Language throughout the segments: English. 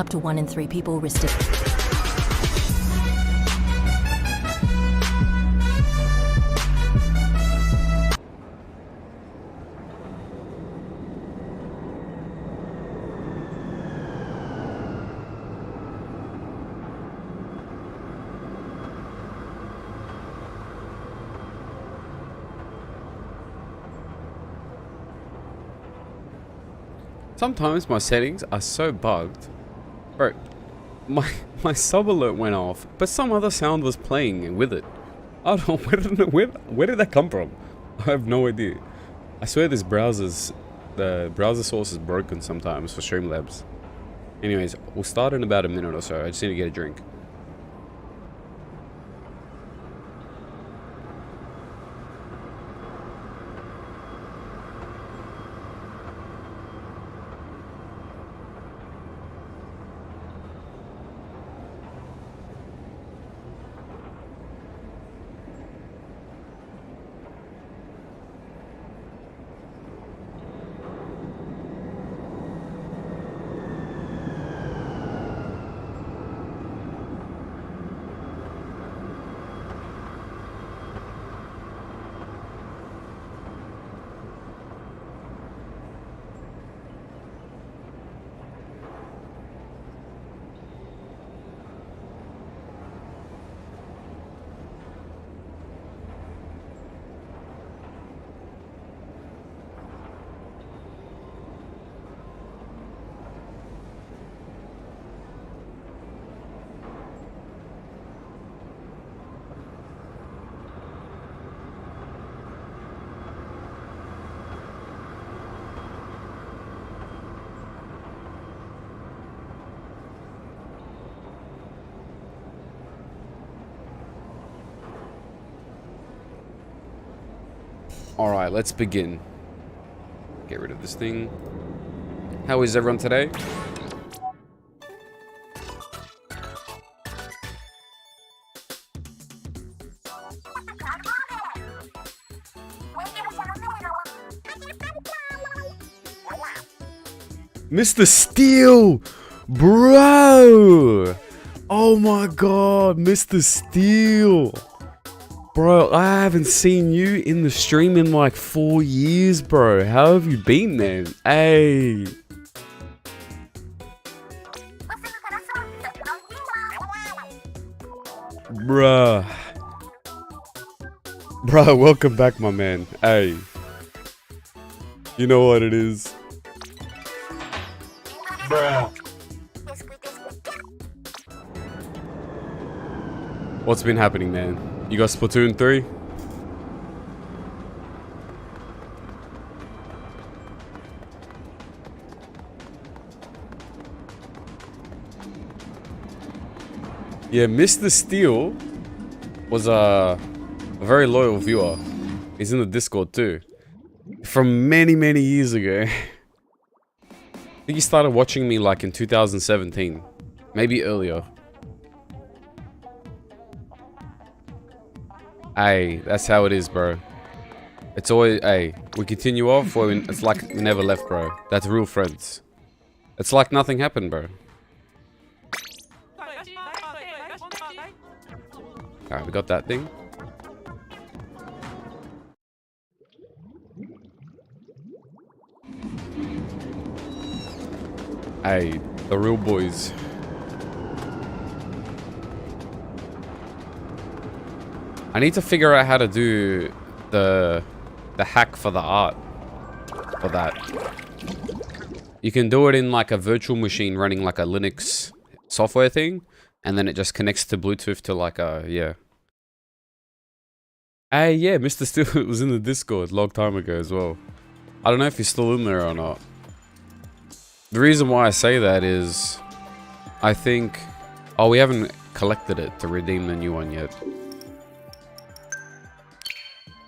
Up to 1 in 3 people risked it. Sometimes my settings are so bugged. Bro, my sub alert went off, but some other sound was playing with it. I don't know, where did that come from? I have no idea. I swear the browser source is broken sometimes for Streamlabs. Anyways, we'll start in about a minute or so. I just need to get a drink. Alright, let's begin. Get rid of this thing. How is everyone today? Mr. Steel! Bro! Oh my god, Mr. Steel! Bro, I haven't seen you in the stream in like 4 years, bro. How have you been, man? Hey. Bruh. Bruh, welcome back, my man. Hey. You know what it is. Bruh. What's been happening, man? You got Splatoon 3? Yeah, Mr. Steel was a very loyal viewer. He's in the Discord too. From many years ago. I think he started watching me like in 2017. Maybe earlier. Hey, that's how it is, bro. It's always, hey, we continue off, or it's like we never left, bro. That's real friends. It's like nothing happened, bro. Alright, we got that thing. Hey, the real boys. I need to figure out how to do the hack for the art for that. You can do it in like a virtual machine running like a Linux software thing, and then it just connects to Bluetooth to like a, yeah. Hey, yeah, Mr. Steel was in the Discord a long time ago as well. I don't know if he's still in there or not. The reason why I say that is, I think, oh, we haven't collected it to redeem the new one yet.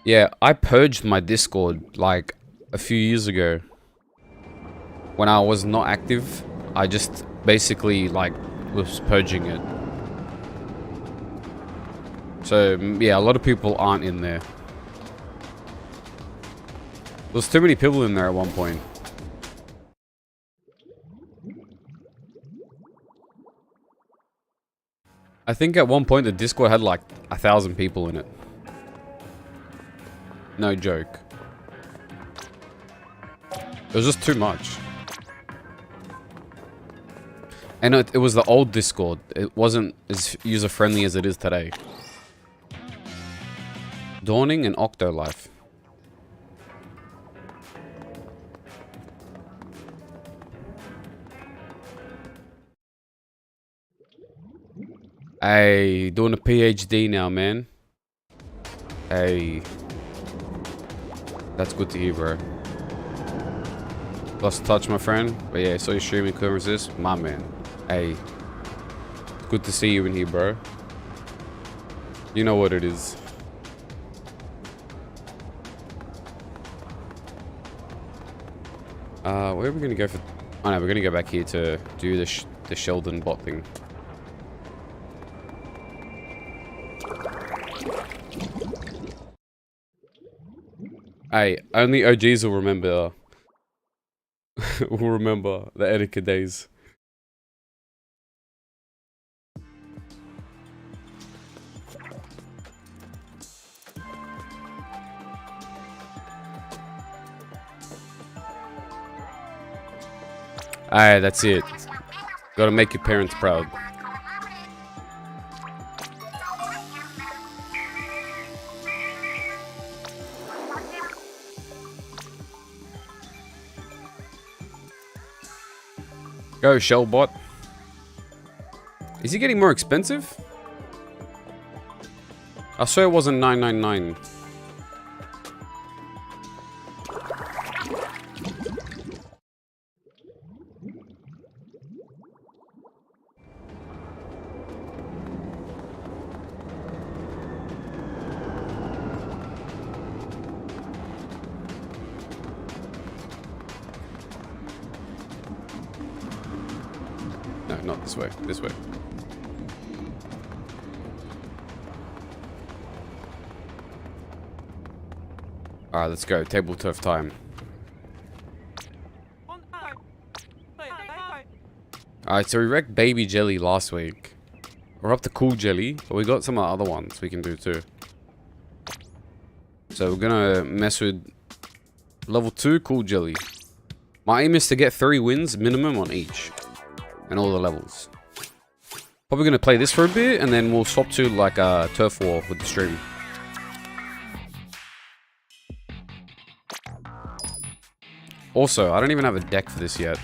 Yeah, I purged my Discord like a few years ago. When I was not active, I just basically like was purging it. So yeah, a lot of people aren't in there. There's too many people in there at one point. I think at one point the Discord had like 1,000 people in it. No joke. It was just too much. And it was the old Discord. It wasn't as user-friendly as it is today. Dawning and Octolife. Hey, doing a PhD now, man. Hey. That's good to hear, bro. Lost touch, my friend. But yeah, saw you streaming, couldn't resist. My man. Hey. Good to see you in here, bro. You know what it is. Where are we gonna go for... Oh no, we're gonna go back here to do the Sheldon bot thing. Hey, only OGs will remember... will remember the etiquette days. Alright, that's it. Gotta make your parents proud. Go, Shellbot. Is he getting more expensive? I swear it wasn't $9.99. No, not this way. This way. Alright, let's go. Table turf time. Alright, so we wrecked Baby Jelly last week. We're up to Cool Jelly, but we got some of the other ones we can do too. So we're gonna mess with level 2 Cool Jelly. My aim is to get 3 wins minimum on each. And all the levels. Probably gonna play this for a bit, and then we'll swap to like a turf war with the stream. Also, I don't even have a deck for this yet.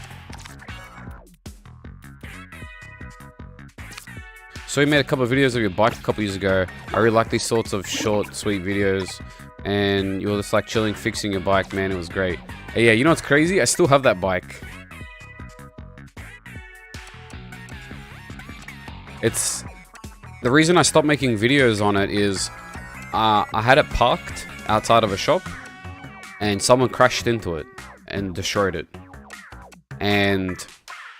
So you made a couple of videos of your bike a couple years ago. I really like these sorts of short, sweet videos. And you were just like chilling, fixing your bike, man. It was great. Hey, yeah, you know what's crazy? I still have that bike. It's... The reason I stopped making videos on it is... I had it parked outside of a shop. And someone crashed into it. And destroyed it. And...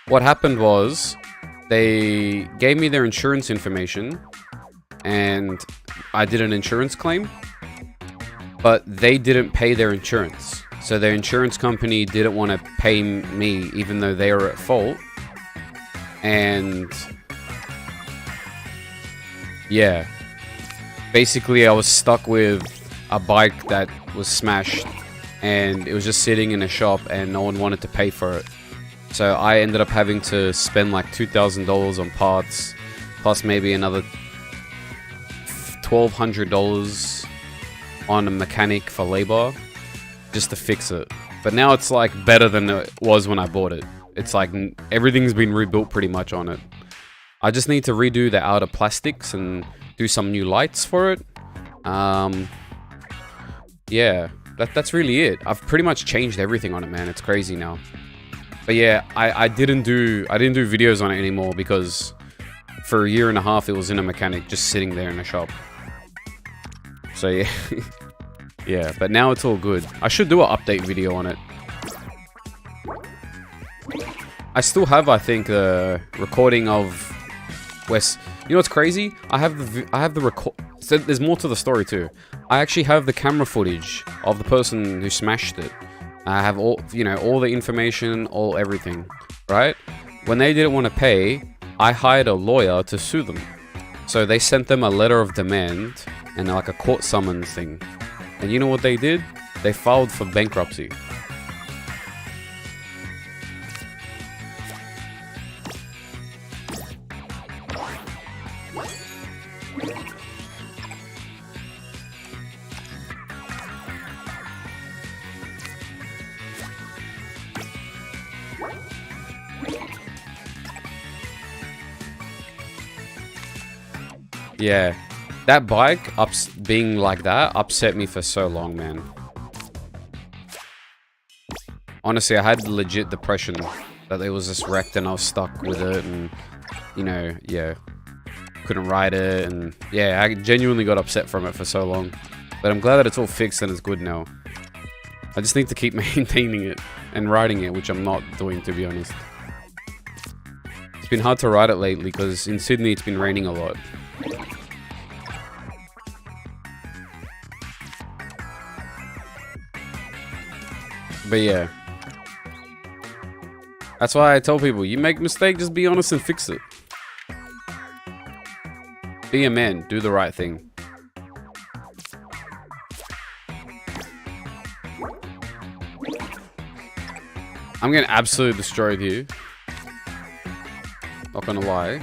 what happened was... They gave me their insurance information, and I did an insurance claim, but they didn't pay their insurance. So their insurance company didn't want to pay me, even though they were at fault. And yeah, basically I was stuck with a bike that was smashed, and it was just sitting in a shop, and no one wanted to pay for it. So I ended up having to spend like $2,000 on parts, plus maybe another $1,200 on a mechanic for labor, just to fix it. But now it's like better than it was when I bought it. It's like everything's been rebuilt pretty much on it. I just need to redo the outer plastics and do some new lights for it. Yeah, that's really it. I've pretty much changed everything on it, man. It's crazy now. But yeah, I didn't do videos on it anymore because for a year and a half it was in a mechanic just sitting there in a shop. So yeah. Yeah, but now it's all good. I should do an update video on it. I still have, I think, the recording of Wes. You know what's crazy? I have the record. So there's more to the story too. I actually have the camera footage of the person who smashed it. I have all, you know, all the information, everything, right? When they didn't want to pay, I hired a lawyer to sue them. So they sent them a letter of demand and like a court summons thing. And you know what they did? They filed for bankruptcy. Yeah, that bike being like that upset me for so long, man. Honestly, I had legit depression that it was just wrecked and I was stuck with it, and you know, yeah, couldn't ride it, and yeah, I genuinely got upset from it for so long. But I'm glad that it's all fixed and it's good now. I just need to keep maintaining it and riding it, which I'm not doing, to be honest. It's been hard to ride it lately because in Sydney it's been raining a lot. But yeah, that's why I tell people, you make a mistake, just be honest and fix it. Be a man, do the right thing. I'm getting absolutely destroyed here. Not gonna lie.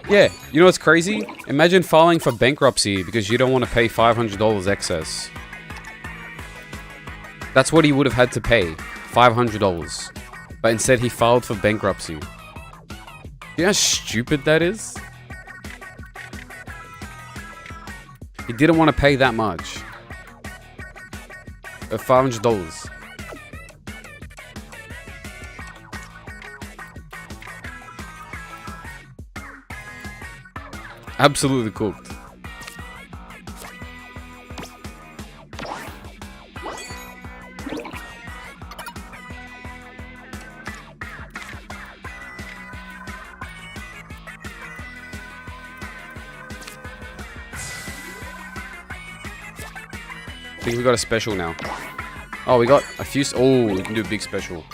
Yeah, you know what's crazy? Imagine filing for bankruptcy because you don't want to pay $500 excess. That's what he would have had to pay, $500. But instead he filed for bankruptcy. You know how stupid that is? He didn't want to pay that much. $500. Absolutely cooked. I think we got a special now. Oh, we got a few. Oh, we can do a big special.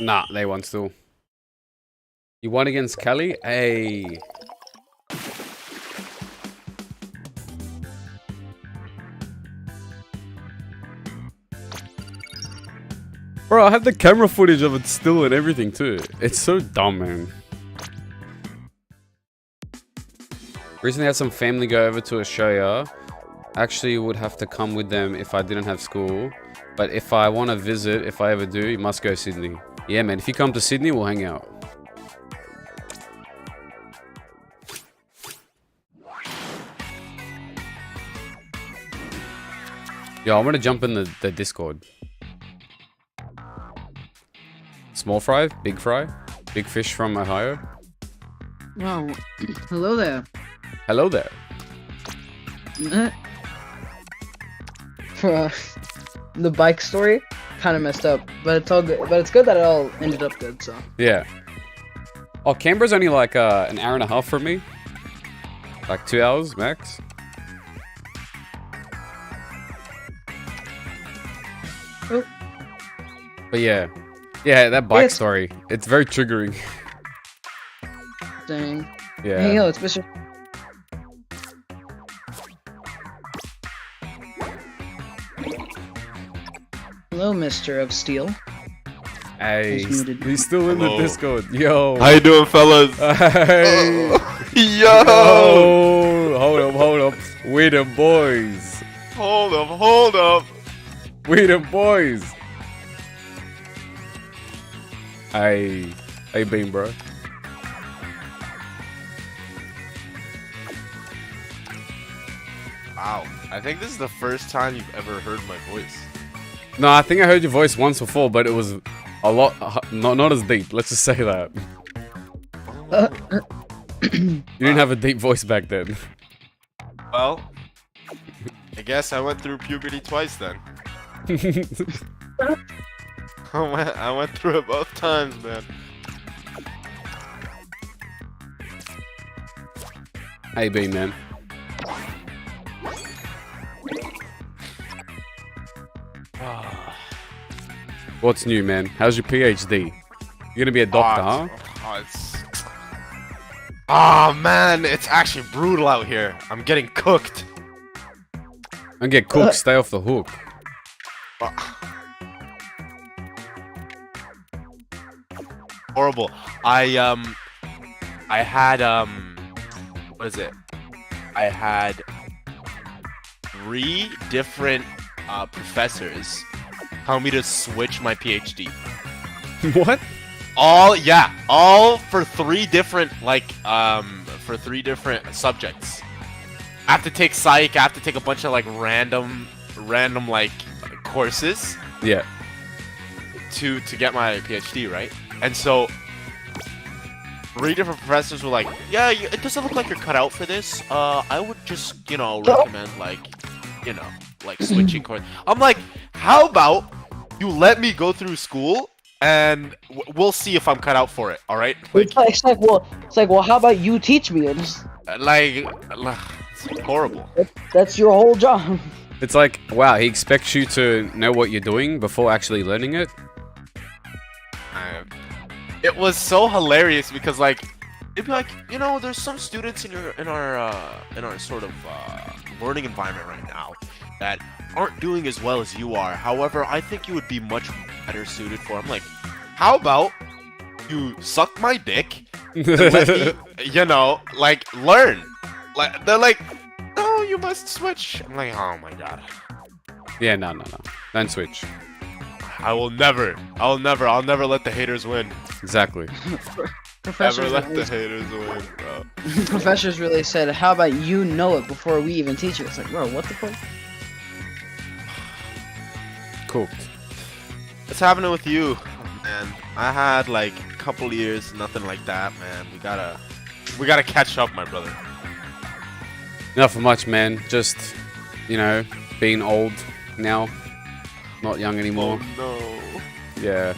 Nah, they won still. You won against Kelly? Hey. Bro, I have the camera footage of it still and everything too. It's so dumb, man. Recently had some family go over to Australia. Actually would have to come with them if I didn't have school. But if I want to visit, if I ever do, you must go Sydney. Yeah, man. If you come to Sydney, we'll hang out. Yo, I'm gonna jump in the Discord. Small fry, big fish from Ohio. Wow. Hello there. Hello there. The bike story kind of messed up, but it's all good. But it's good that it all ended up good. So yeah. Oh, Canberra's only like an hour and a half from me. Like 2 hours max. Oh. But yeah, that bike story. It's very triggering. Dang. Yeah. Hey, yo, it's Mr. Hello, Mr. of Steel. Hey, he's still in the Discord. Yo. How you doing, fellas? Hey. Yo. Oh, hold up. We the boys. Hold up. We the boys. Hey. How you been, bro? Wow. I think this is the first time you've ever heard my voice. No, I think I heard your voice once before, but it was a lot, not as deep. Let's just say that. You didn't have a deep voice back then. Well, I guess I went through puberty twice then. I went through it both times, man. Hey, B, man. What's new, man? How's your PhD? You're gonna be a doctor, huh? Oh, man, it's actually brutal out here. I'm getting cooked. And get cooked, stay off the hook. Horrible. I had what is it? I had 3 different professors tell me to switch my PhD. What? All for 3 different for 3 different subjects. I have to take psych. I have to take a bunch of like random like courses. Yeah. To get my PhD, right? And so 3 different professors were like, "Yeah, it doesn't look like you're cut out for this. I would just, recommend like switching course." I'm like, "How about you let me go through school and we'll see if I'm cut out for it, all right?" It's like, well, how about you teach me? It's horrible. That's your whole job. It's like, wow, he expects you to know what you're doing before actually learning it. It was so hilarious because like it'd be like, there's some students in our sort of learning environment right now that aren't doing as well as you are. However, I think you would be much better suited for. I'm like, how about you suck my dick and let me, learn? Like they're like, no, you must switch. I'm like, oh my god. Yeah, no. Don't switch. I'll never let the haters win. Exactly. Professors never let the haters win, bro. Professors really said, how about you know it before we even teach you? It's like, bro, what the fuck? Cool. What's happening with you, man? I had like a couple years, nothing like that, man. We gotta catch up, my brother. Nothing much, man. Just, being old now. Not young anymore. Oh, no. Yeah.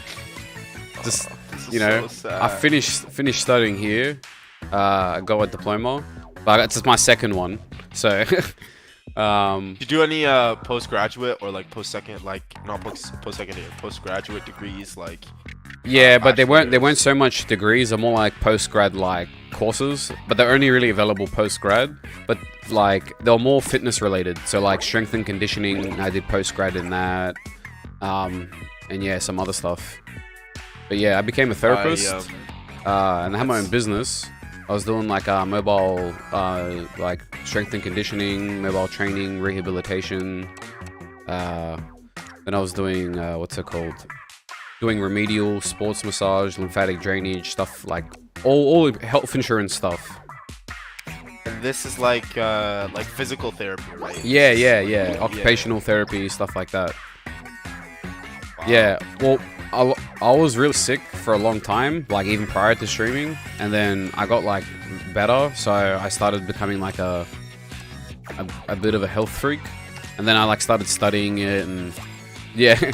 Just, so sad. I finished studying here. I got a diploma. But it's just my second one. So, Did you do any postgraduate or like postgraduate degrees like? yeah, but they weren't so much degrees. They're more like postgrad like courses, but they're only really available postgrad. But like they're more fitness related. So like strength and conditioning, I did postgrad in that. And yeah, some other stuff. But yeah, I became a therapist, and I had my own business. I was doing like mobile, like strength and conditioning, mobile training, rehabilitation. Then I was doing what's it called? Doing remedial sports massage, lymphatic drainage stuff, like all health insurance stuff. And this is like physical therapy, right? Yeah. Occupational therapy, stuff like that. Wow. Yeah. Well, I was really sick for a long time, like even prior to streaming, and then I got like better, so I started becoming like a bit of a health freak, and then I like started studying it, and yeah.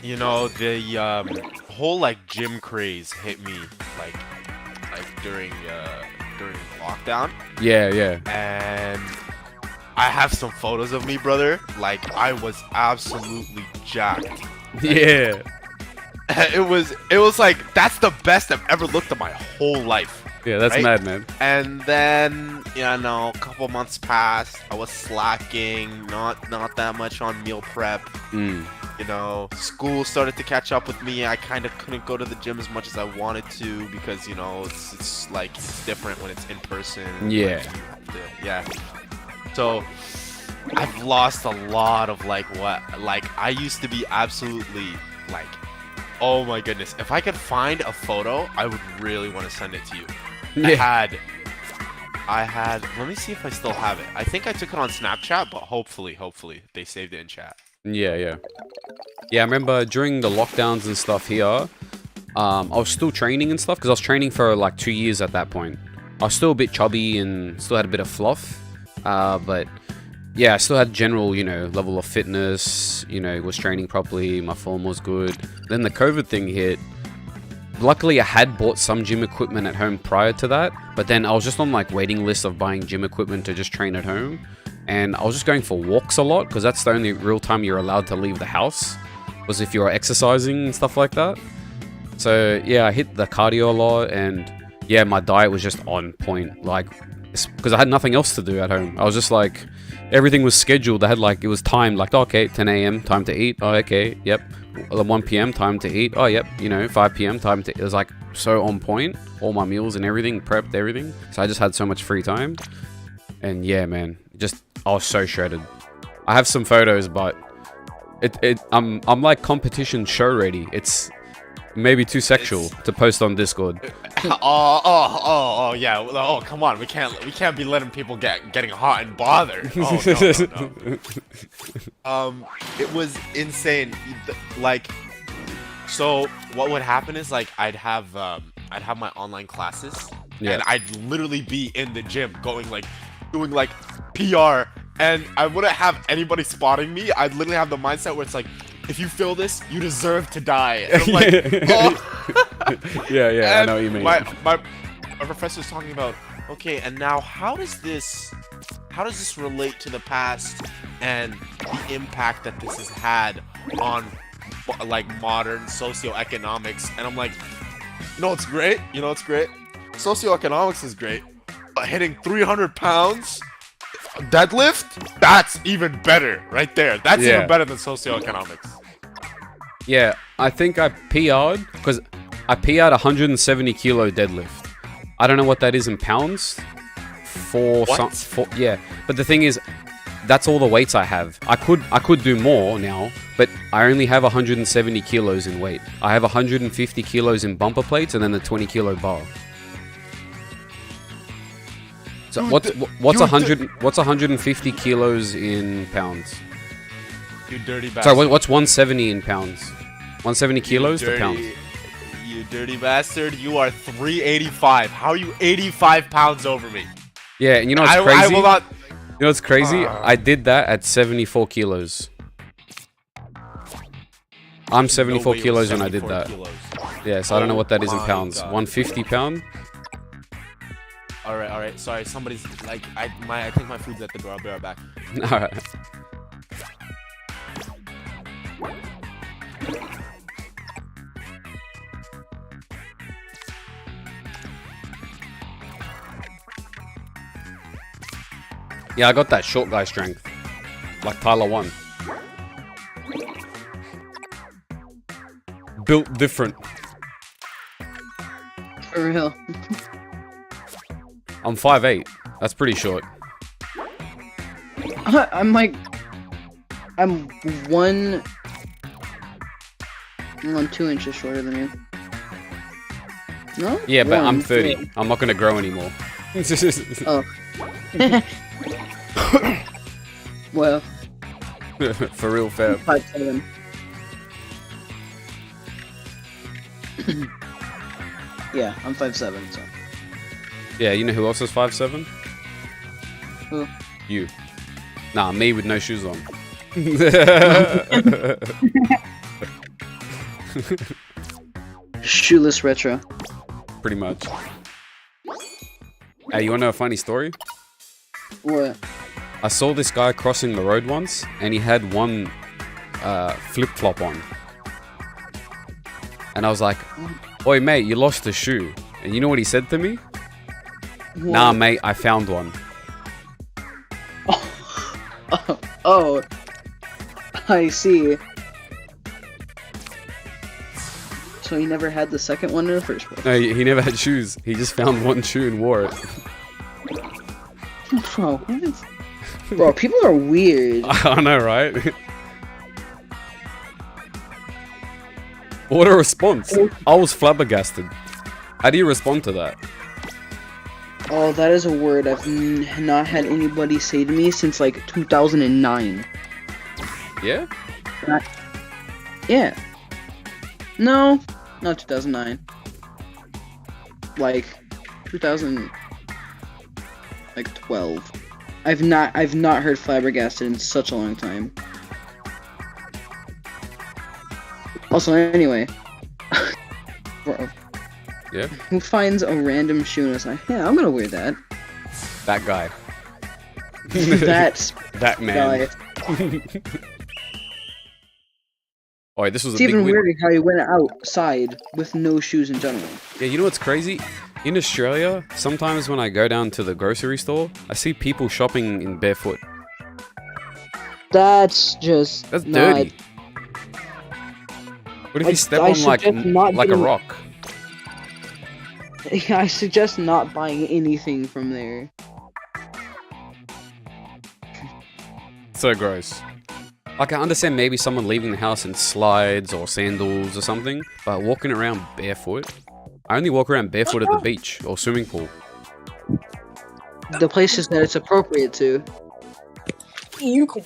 The whole like gym craze hit me like during lockdown. Yeah. And I have some photos of me, brother. Like I was absolutely jacked. Yeah. It was like that's the best I've ever looked at my whole life. Yeah, that's right? mad, man. And then a couple months passed. I was slacking, not that much on meal prep. School started to catch up with me. I kind of couldn't go to the gym as much as I wanted to because it's like it's different when it's in person. Yeah. Yeah. So I've lost a lot of I used to be absolutely like, oh my goodness. If I could find a photo, I would really want to send it to you. Yeah. I had, let me see if I still have it. I think I took it on Snapchat, but hopefully they saved it in chat. Yeah, I remember during the lockdowns and stuff here, I was still training and stuff, because I was training for like 2 years at that point. I was still a bit chubby and still had a bit of fluff. But yeah, I still had general, you know, level of fitness, you know, was training properly, my form was good. Then the COVID thing hit. Luckily, I had bought some gym equipment at home prior to that, but then I was just on like waiting list of buying gym equipment to just train at home. And I was just going for walks a lot because that's the only real time you're allowed to leave the house, was if you're exercising and stuff like that. So yeah, I hit the cardio a lot, and yeah, my diet was just on point, like, because I had nothing else to do at home. I was just like, everything was scheduled. I had like, it was timed, like, oh, okay, 10 a.m. time to eat. Oh, okay, yep. 1 p.m. time to eat. Oh, yep. You know, 5 p.m. time to. It was like so on point. All my meals and everything, prepped everything. So I just had so much free time. And yeah, man, just I was so shredded. I have some photos, but I'm like competition show ready. It's maybe too sexual to post on Discord. Yeah. Oh, come on. We can't be letting people getting hot and bothered. Oh, no. It was insane. Like, so what would happen is, like, I'd have my online classes, and I'd literally be in the gym doing like PR, and I wouldn't have anybody spotting me. I'd literally have the mindset where it's like, if you feel this, you deserve to die. And I'm like, oh. yeah, I know what you mean. My professor's talking about, okay, and now how does this relate to the past and the impact that this has had on like modern socioeconomics? And I'm like, it's great. It's great. Socioeconomics is great, but hitting 300 pounds deadlift, that's even better right there. That's even better than socioeconomics. Yeah, I think I PR'd because I PR'd 170 kilo deadlift. I don't know what that is in pounds. Yeah, but the thing is, that's all the weights I have. I could do more now, but I only have 170 kilos in weight. I have 150 kilos in bumper plates and then the 20 kilo bar. So what's 150 kilos in pounds? You dirty bastard. Sorry, what's 170 in pounds? 170 kilos to pounds. You dirty bastard. You are 385. How are you 85 pounds over me? Yeah, and you know what's crazy? I will not... You know what's crazy? I did that at 74 kilos. I'm 74 kilos when I did that. Yeah, so I don't know what that is in pounds. 150 pound? Alright. Sorry, somebody's like, I think my food's at the door. I'll be right back. Alright. Yeah, I got that short guy strength. Like Tyler 1. Built different. For real. I'm 5'8". That's pretty short. I'm 2 inches shorter than you. No? Yeah, but I'm 30. I'm not gonna grow anymore. Oh. Well. For real, fair. 5'7". Yeah, I'm 5'7", so. Yeah, you know who else is 5'7"? Who? You. Nah, me with no shoes on. Shoeless retro. Pretty much. Hey, you wanna know a funny story? What? I saw this guy crossing the road once, and he had one flip-flop on. And I was like, "Oi, mate, you lost a shoe." And you know what he said to me? What? Nah, mate, I found one. Oh, I see. So he never had the second one in the first place. No, he never had shoes. He just found one shoe and wore it. Bro, what? Bro, people are weird. I know, right? What a response. I was flabbergasted. How do you respond to that? Oh, that is a word I've not had anybody say to me since like 2009. Yeah? Yeah. No, not 2009. Like 2000. like 12. I've not heard flabbergasted in such a long time. Also, anyway, bro, Yeah. who finds a random shoe and is like, yeah, I'm gonna wear that. That guy. That's That man. guy. Oh, this was a It's big even win. weirder how he went outside with no shoes in general. Yeah, you know what's crazy? In Australia, sometimes when I go down to the grocery store, I see people shopping in barefoot. That's just That's not- dirty. What if you step I on like suggest not like a doing- rock? I suggest not buying anything from there. So gross. Like, I understand maybe someone leaving the house in slides or sandals or something, but walking around barefoot? I only walk around barefoot at the beach or swimming pool. The places that it's appropriate to. You can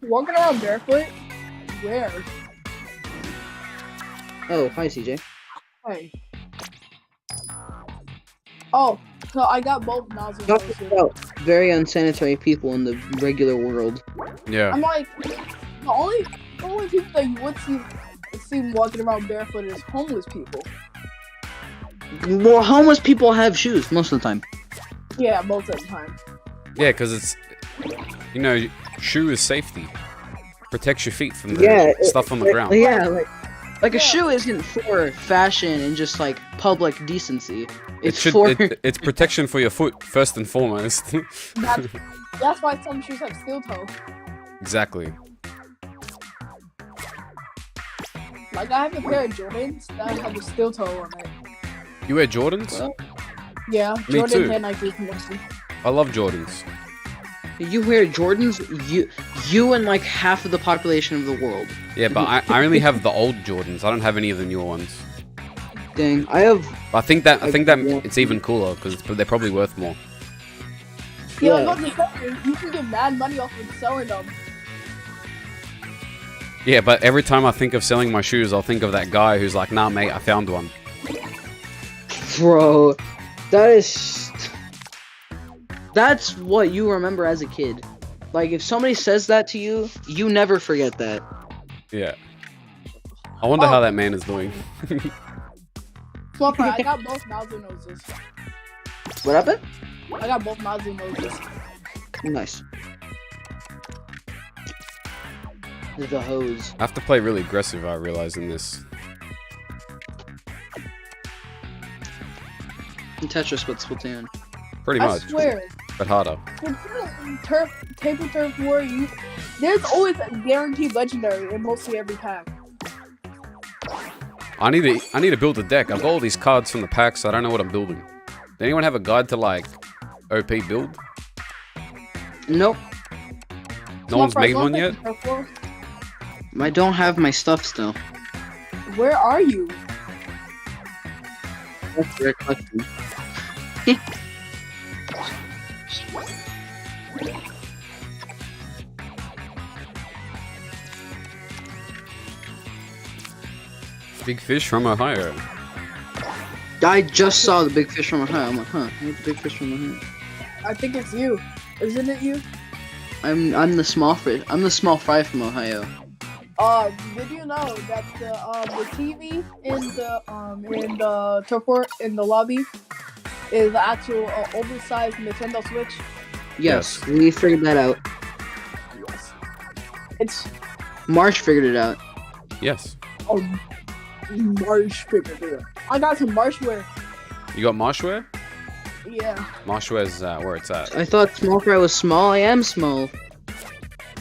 walking around barefoot? Where? Oh, hi CJ. Hey. Oh, so I got both nozzle Talk noses. about very unsanitary people in the regular world. Yeah. I'm like, the only people that you would see walking around barefoot is homeless people. Well, homeless people have shoes most of the time. Yeah, most of the time. Yeah, because it's, you know, shoe is safety. Protects your feet from the stuff on the ground. Yeah, like a Yeah. shoe isn't for fashion and just like public decency. It's It's protection for your foot, first and foremost. That's why some shoes have steel toe. Exactly. Like I have a pair of Jordans that have a steel toe on it. You wear Jordans? Well, Yeah, Me Jordan too. and Nike mostly. I love Jordans. you wear Jordans, you and like half of the population of the world. Yeah, but I only have the old Jordans. I don't have any of the newer ones. Dang, I have. But I think that Yeah. it's even cooler because they're probably worth more. Yeah, Yeah. but you can get mad money off of selling them. Yeah, but every time I think of selling my shoes, I'll think of that guy who's like, "Nah, mate, I found one." Bro, that's what you remember as a kid. Like if somebody says that to you, you never forget that. Yeah. I wonder Oh. how that man is doing. Small fry, I got both nozzle noses. What happened? I got both nozzle noses. Nice. The hose. I have to play really aggressive, I realize, in this. Tetris with Splatoon. Pretty I much. swear. But harder. Table turf war, there's always a guaranteed legendary in mostly every pack. I need to build a deck. I've got all these cards from the packs, so I don't know what I'm building. Does anyone have a guide to, like, OP build? Nope. No one's made one yet? I don't have my stuff still. Where are you? That's a great question. Big fish from Ohio. I just saw the big fish from Ohio. I'm like, huh? Where's the big fish from Ohio? I think it's you. Isn't it you? I'm the small fish. I'm the small fry from Ohio. Did you know that the TV in the turf war in the lobby is the actual oversized Nintendo Switch? Yes, we figured that out. Yes. It's Marsh figured it out. Yes. Marsh figured it out. I got some Marshware. You got Marshware? Yeah. Marshware's where it's at. I thought small fry was small. I am small.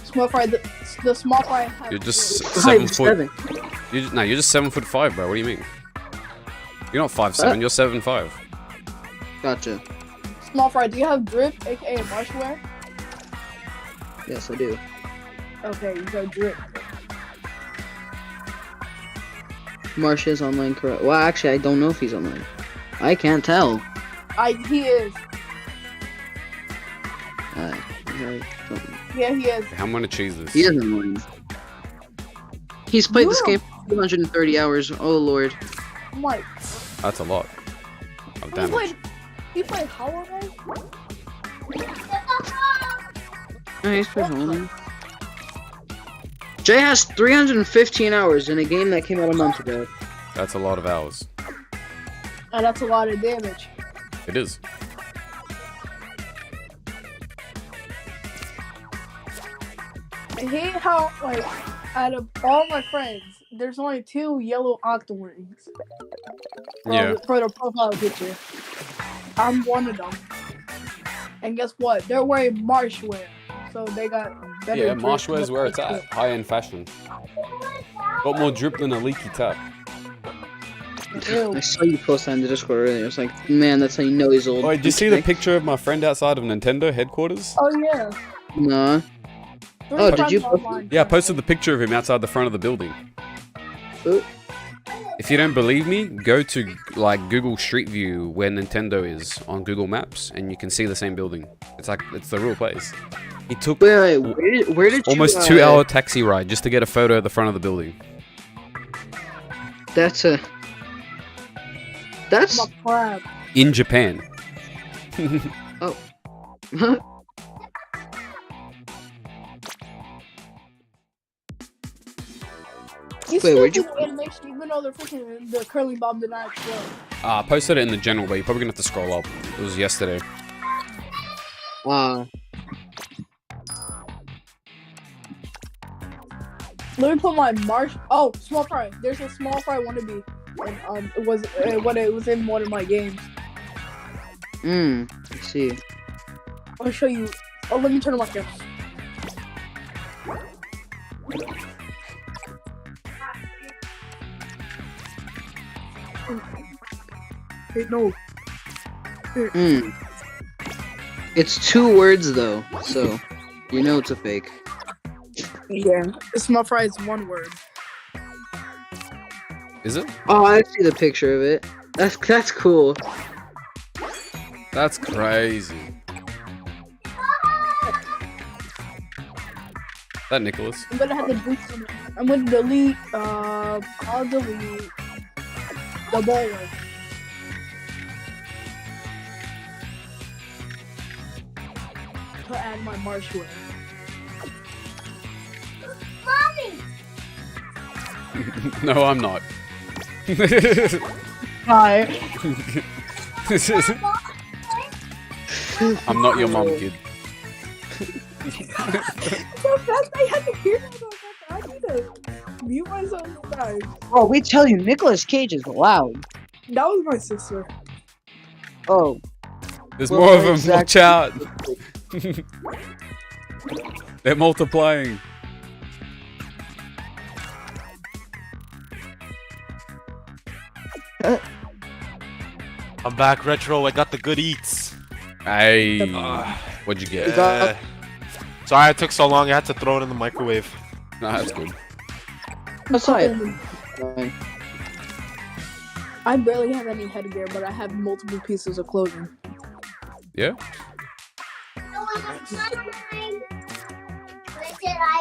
Small fry. The small fry has. You're just I'm 7 foot. You're just 7'5", bro. What do you mean? You're not 5'7". You're 7'5". Gotcha. Small fry. Do you have drip, aka Marshware? Yes, I do. Okay, you got drip. Marsh is online, correct? Well, actually, I don't know if he's online. I can't tell. He is. I don't- Yeah, he is. I'm gonna cheese this. He is online. He's played this game for 230 hours. Oh lord. I'm like, That's a lot of damage. he played Hollow Knight? Oh, he's pretty home. Jay has 315 hours in a game that came out a month ago. That's a lot of hours. And that's a lot of damage. It is. I hate how, like, out of all my friends, there's only 2 yellow octawings. Yeah. For the profile picture. I'm one of them. And guess what? They're wearing marshwear. So they got better. Yeah, drip marshwear's than where it's us. at. High-end fashion. Got more drip than a leaky tap. Ew. I saw you post that in the Discord earlier. I was like, man, that's how you know he's old. Oh, did you see the picture of my friend outside of Nintendo headquarters? Oh yeah. Nah. Three Oh, did friends you- online. Yeah, I posted the picture of him outside the front of the building. Ooh. If you don't believe me, go to like Google Street View where Nintendo is on Google Maps, and you can see the same building. It's the real place. He took Wait, where did almost you, 2-hour taxi ride just to get a photo at the front of the building. That's My crab. In Japan. You Wait, still where'd do you- the animation even though the curling bomb did not explode. I posted it in the general, but you're probably gonna have to scroll up. It was yesterday. Let me put my small fry. There's a small fry wannabe. And it was in one of my games. I see. I'll show you. Oh, let me turn on my camera. Hey, no. It's 2 words though, so you know it's a fake. Yeah, small fry is 1 word. Is it? Oh, I see the picture of it. That's cool. That's crazy. That Nicholas? I'm gonna have to delete some. I'm gonna delete. I'll delete the bowler. To add my marshmallow. No, I'm not. Hi. I'm not your mom, kid. So fast I had to hear that. I need to mute myself sometimes. Oh, we tell you, Nicolas Cage is loud. That was my sister. Oh, There's Well, more of them. exactly. Watch out. They're multiplying. I'm back, Retro. I got the good eats. Hey, what'd you get? Sorry it took so long. I had to throw it in the microwave. Nah, that's good. outside. I barely have any headgear, but I have multiple pieces of clothing. Yeah? I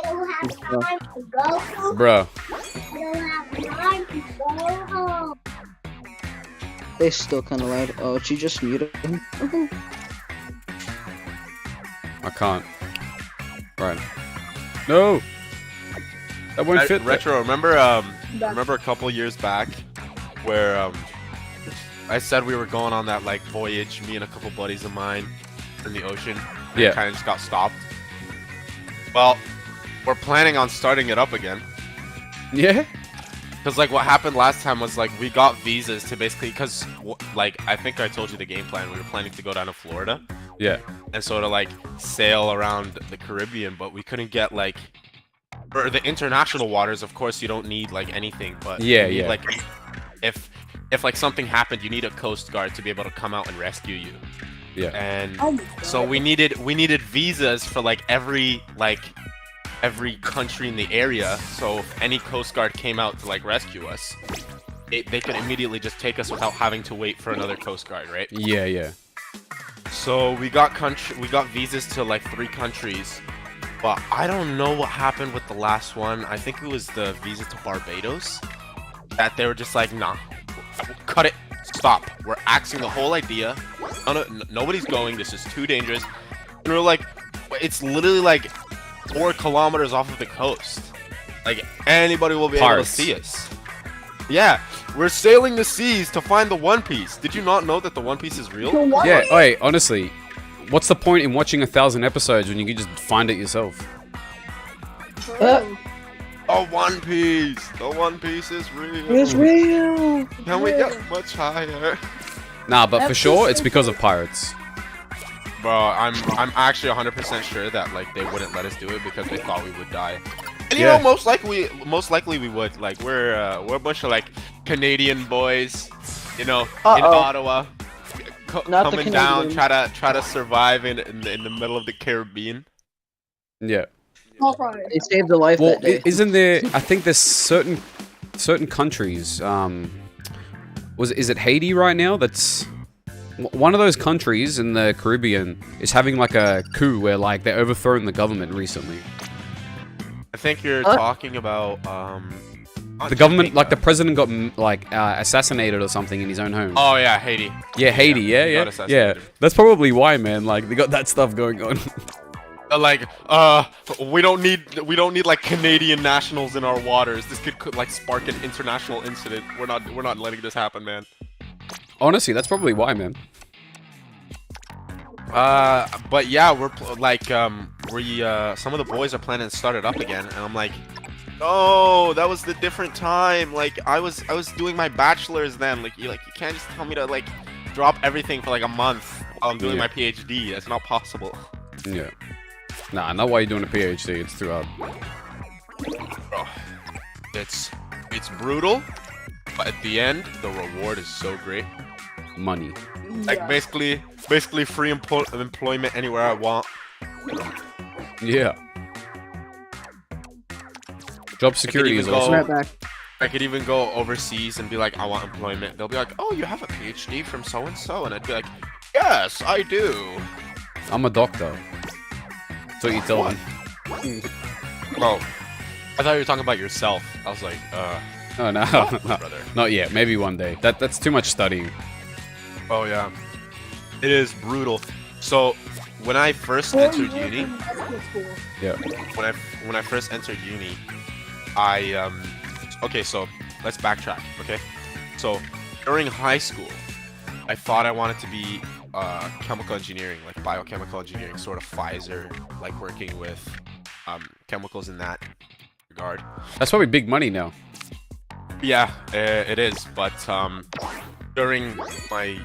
don't have time to go home. Bruh. I don't have time to go home. They still kind of loud. Oh, she just muted him. I can't. Right. No! That won't fit. Retro, remember remember a couple years back where I said we were going on that like voyage, me and a couple buddies of mine in the ocean. And Yeah. It kind of just got stopped. Well, we're planning on starting it up again. Yeah? Because, like, what happened last time was, like, we got visas to basically, because, like, I think I told you the game plan. We were planning to go down to Florida Yeah. and sort of, like, sail around the Caribbean, but we couldn't get, like, for the international waters, of course, you don't need, like, anything, but Yeah, you need, yeah. like, if, like, something happened, you need a Coast Guard to be able to come out and rescue you. Yeah. And Oh my so God. we needed visas for, like, every country in the area, so if any Coast Guard came out to like rescue us, they could immediately just take us without having to wait for another Coast Guard, right? Yeah, yeah. So we got visas to like 3 countries, but I don't know what happened with the last one. I think it was the visa to Barbados that they were just like, nah, cut it, stop. We're axing the whole idea. Nobody's going. This is too dangerous. And we're like, it's literally like 4 kilometers off of the coast. Like anybody will be able to see us. Yeah, we're sailing the seas to find the One Piece. Did you not know that the One Piece is real? Yeah, wait, honestly, what's the point in watching 1,000 episodes when you can just find it yourself? True. Oh, One Piece! The One Piece is real. It's real. Can we get much higher? Nah, but for That's sure, just it's so because of cool. pirates. Bro, I'm actually 100% sure that like they wouldn't let us do it because they thought we would die. And you Yeah. know, most likely we would. Like we're a bunch of like Canadian boys, you know, in Ottawa, Not the coming down, Canadian. try to survive in the middle of the Caribbean. Yeah. Alright. They saved a life Well, that day. isn't there? I think there's certain countries. Is it Haiti right now? That's one of those countries in the Caribbean is having like a coup where like they're overthrowing the government recently. I think you're Huh? talking about not The government, Jamaica. like the president, got assassinated or something in his own home. Oh yeah, Haiti. Yeah, Haiti. he Yeah, got yeah, yeah. assassinated. That's probably why, man. Like they got that stuff going on. Like, we don't need like Canadian nationals in our waters. This could like spark an international incident. We're not letting this happen, man. Honestly, that's probably why, man. But yeah, some of the boys are planning to start it up again, and I'm like, no, that was the different time. Like, I was doing my bachelor's then. Like, you can't just tell me to like drop everything for like a month while I'm doing Yeah. my PhD. That's not possible. Yeah. Nah, not why you're doing a PhD. It's too hard. Bro, it's brutal, but at the end, the reward is so great. Money. Like Yeah. basically free employment anywhere I want. Yeah. Job security is even go- awesome. Right back. I could even go overseas and be like, I want employment. They'll be like, oh, you have a PhD from so and so, and I'd be like, yes, I do. I'm a doctor. That's what you tell them. Oh, I thought you were talking about yourself. I was like, Oh no, brother. not yet. Maybe one day. That's too much studying. Oh yeah, it is brutal. So when I first 4 entered years uni, in medical school. Yeah. when I first entered uni, I okay, so let's backtrack, okay? So during high school, I thought I wanted to be chemical engineering, like biochemical engineering, sort of Pfizer, like working with chemicals in that regard. That's probably big money now. Yeah, it is, but during my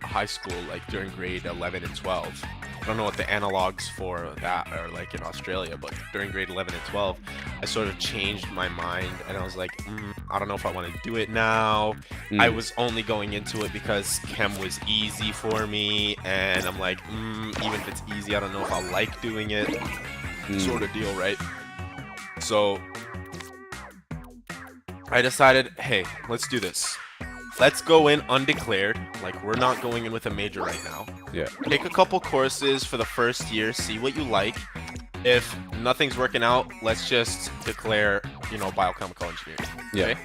high school, like during grade 11 and 12, I don't know what the analogs for that are like in Australia, but during grade 11 and 12, I sort of changed my mind, and I was like, I don't know if I want to do it now. I was only going into it because chem was easy for me, and I'm like, even if it's easy, I don't know if I like doing it, sort of deal, right? So I decided, hey, let's do this. Let's go in undeclared, like we're not going in with a major right now. Yeah. Take a couple courses for the first year, see what you like. If nothing's working out, let's just declare, biochemical engineering. Yeah. Okay?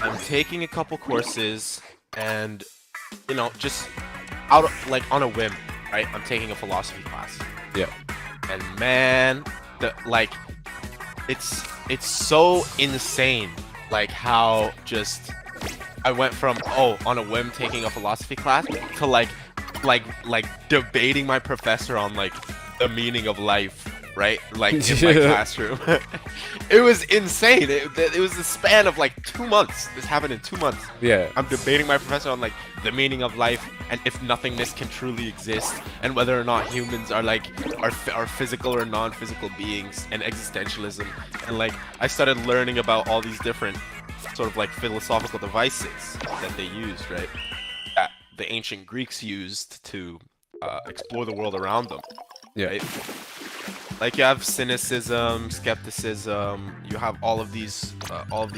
I'm taking a couple courses and, just on a whim, right? I'm taking a philosophy class. Yeah. And man, it's so insane, like how just I went from on a whim taking a philosophy class to like debating my professor on like the meaning of life, right? Like in my classroom. It was insane. It was the span of like 2 months. This happened in 2 months. Yeah. I'm debating my professor on like the meaning of life and if nothingness can truly exist and whether or not humans are like are physical or non-physical beings and existentialism, and like I started learning about all these different sort of like philosophical devices that they used, right? That the ancient Greeks used to explore the world around them. Yeah. Right? Like you have cynicism, skepticism. You have all of these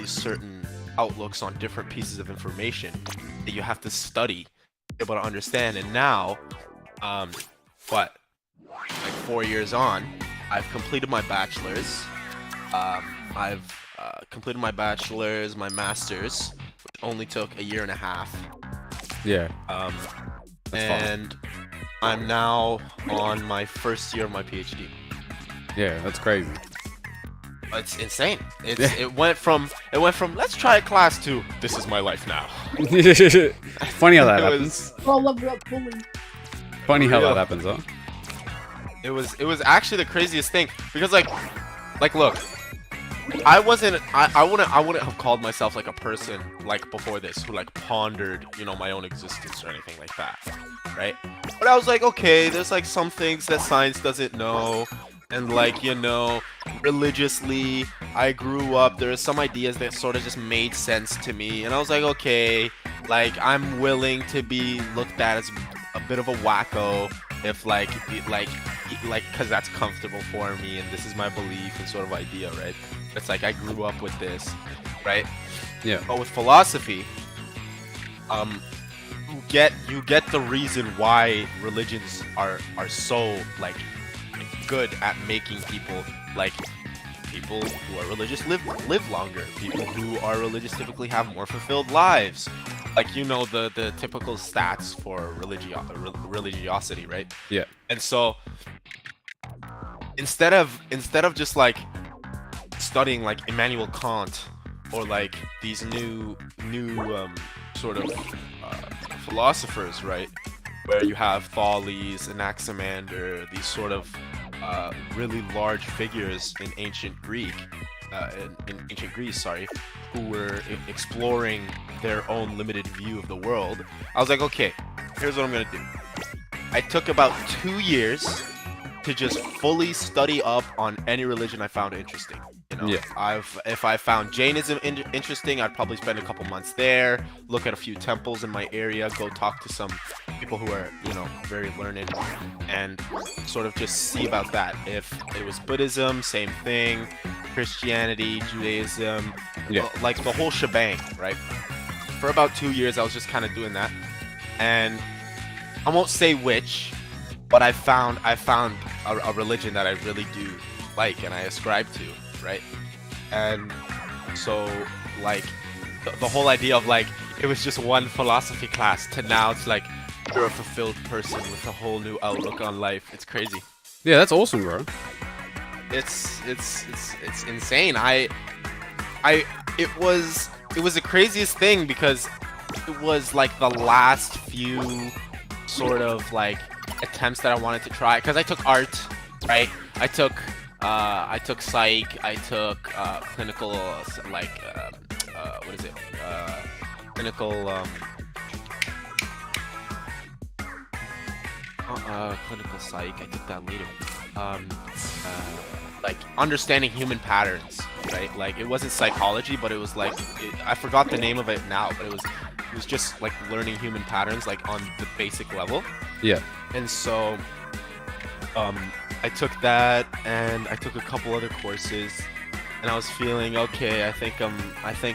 certain outlooks on different pieces of information that you have to study, to be able to understand. And now, like 4 years on, I've completed my bachelor's. I've completed my bachelor's, my master's, which only took a year and a half. Yeah. Um, That's fine. and I'm now on my first year of my PhD. Yeah, that's crazy. It's insane. It went from let's try a class to this is my life now. Funny how that It happens. Roll up, up, bully. Funny how real. that happens, huh? It was actually the craziest thing because like look, I wouldn't have called myself like a person like before this who like pondered, you know, my own existence or anything like that, right? But I was like, okay, there's like some things that science doesn't know, and like, you know, religiously, I grew up, there are some ideas that sort of just made sense to me, and I was like, okay, like I'm willing to be looked at as a bit of a wacko if like because that's comfortable for me and this is my belief and sort of idea, right? It's like I grew up with this, right? Yeah. But with philosophy, you get the reason why religions are so like good at making people who are religious live longer. People who are religious typically have more fulfilled lives. Like, you know, the typical stats for religiosity, right? Yeah. And so instead of just like studying like Immanuel Kant or like these new sort of philosophers, right, where you have Thales, Anaximander, these sort of really large figures in ancient Greece, sorry, who were exploring their own limited view of the world. I was like, okay, here's what I'm gonna do. I took about 2 years to just fully study up on any religion I found interesting. You know, Yeah. if I found Jainism interesting, I'd probably spend a couple months there, look at a few temples in my area, go talk to some people who are, you know, very learned, and sort of just see about that. If it was Buddhism, same thing, Christianity, Judaism, Yeah. like the whole shebang, right? For about 2 years, I was just kind of doing that, and I won't say which, but I found a religion that I really do like and I ascribe to, right? And so like the whole idea of like it was just one philosophy class to now it's like you're a fulfilled person with a whole new outlook on life. It's crazy. Yeah, that's awesome, bro. It's insane. It was the craziest thing because it was like the last few sort of like attempts that I wanted to try, because I took art, right? I took psych, I took clinical what is it? Clinical clinical psych. I took that later. Like understanding human patterns, right? Like it wasn't psychology, but it was like I forgot the name of it now, but it was just like learning human patterns like on the basic level. Yeah. And so I took that and I took a couple other courses and I was feeling okay, I think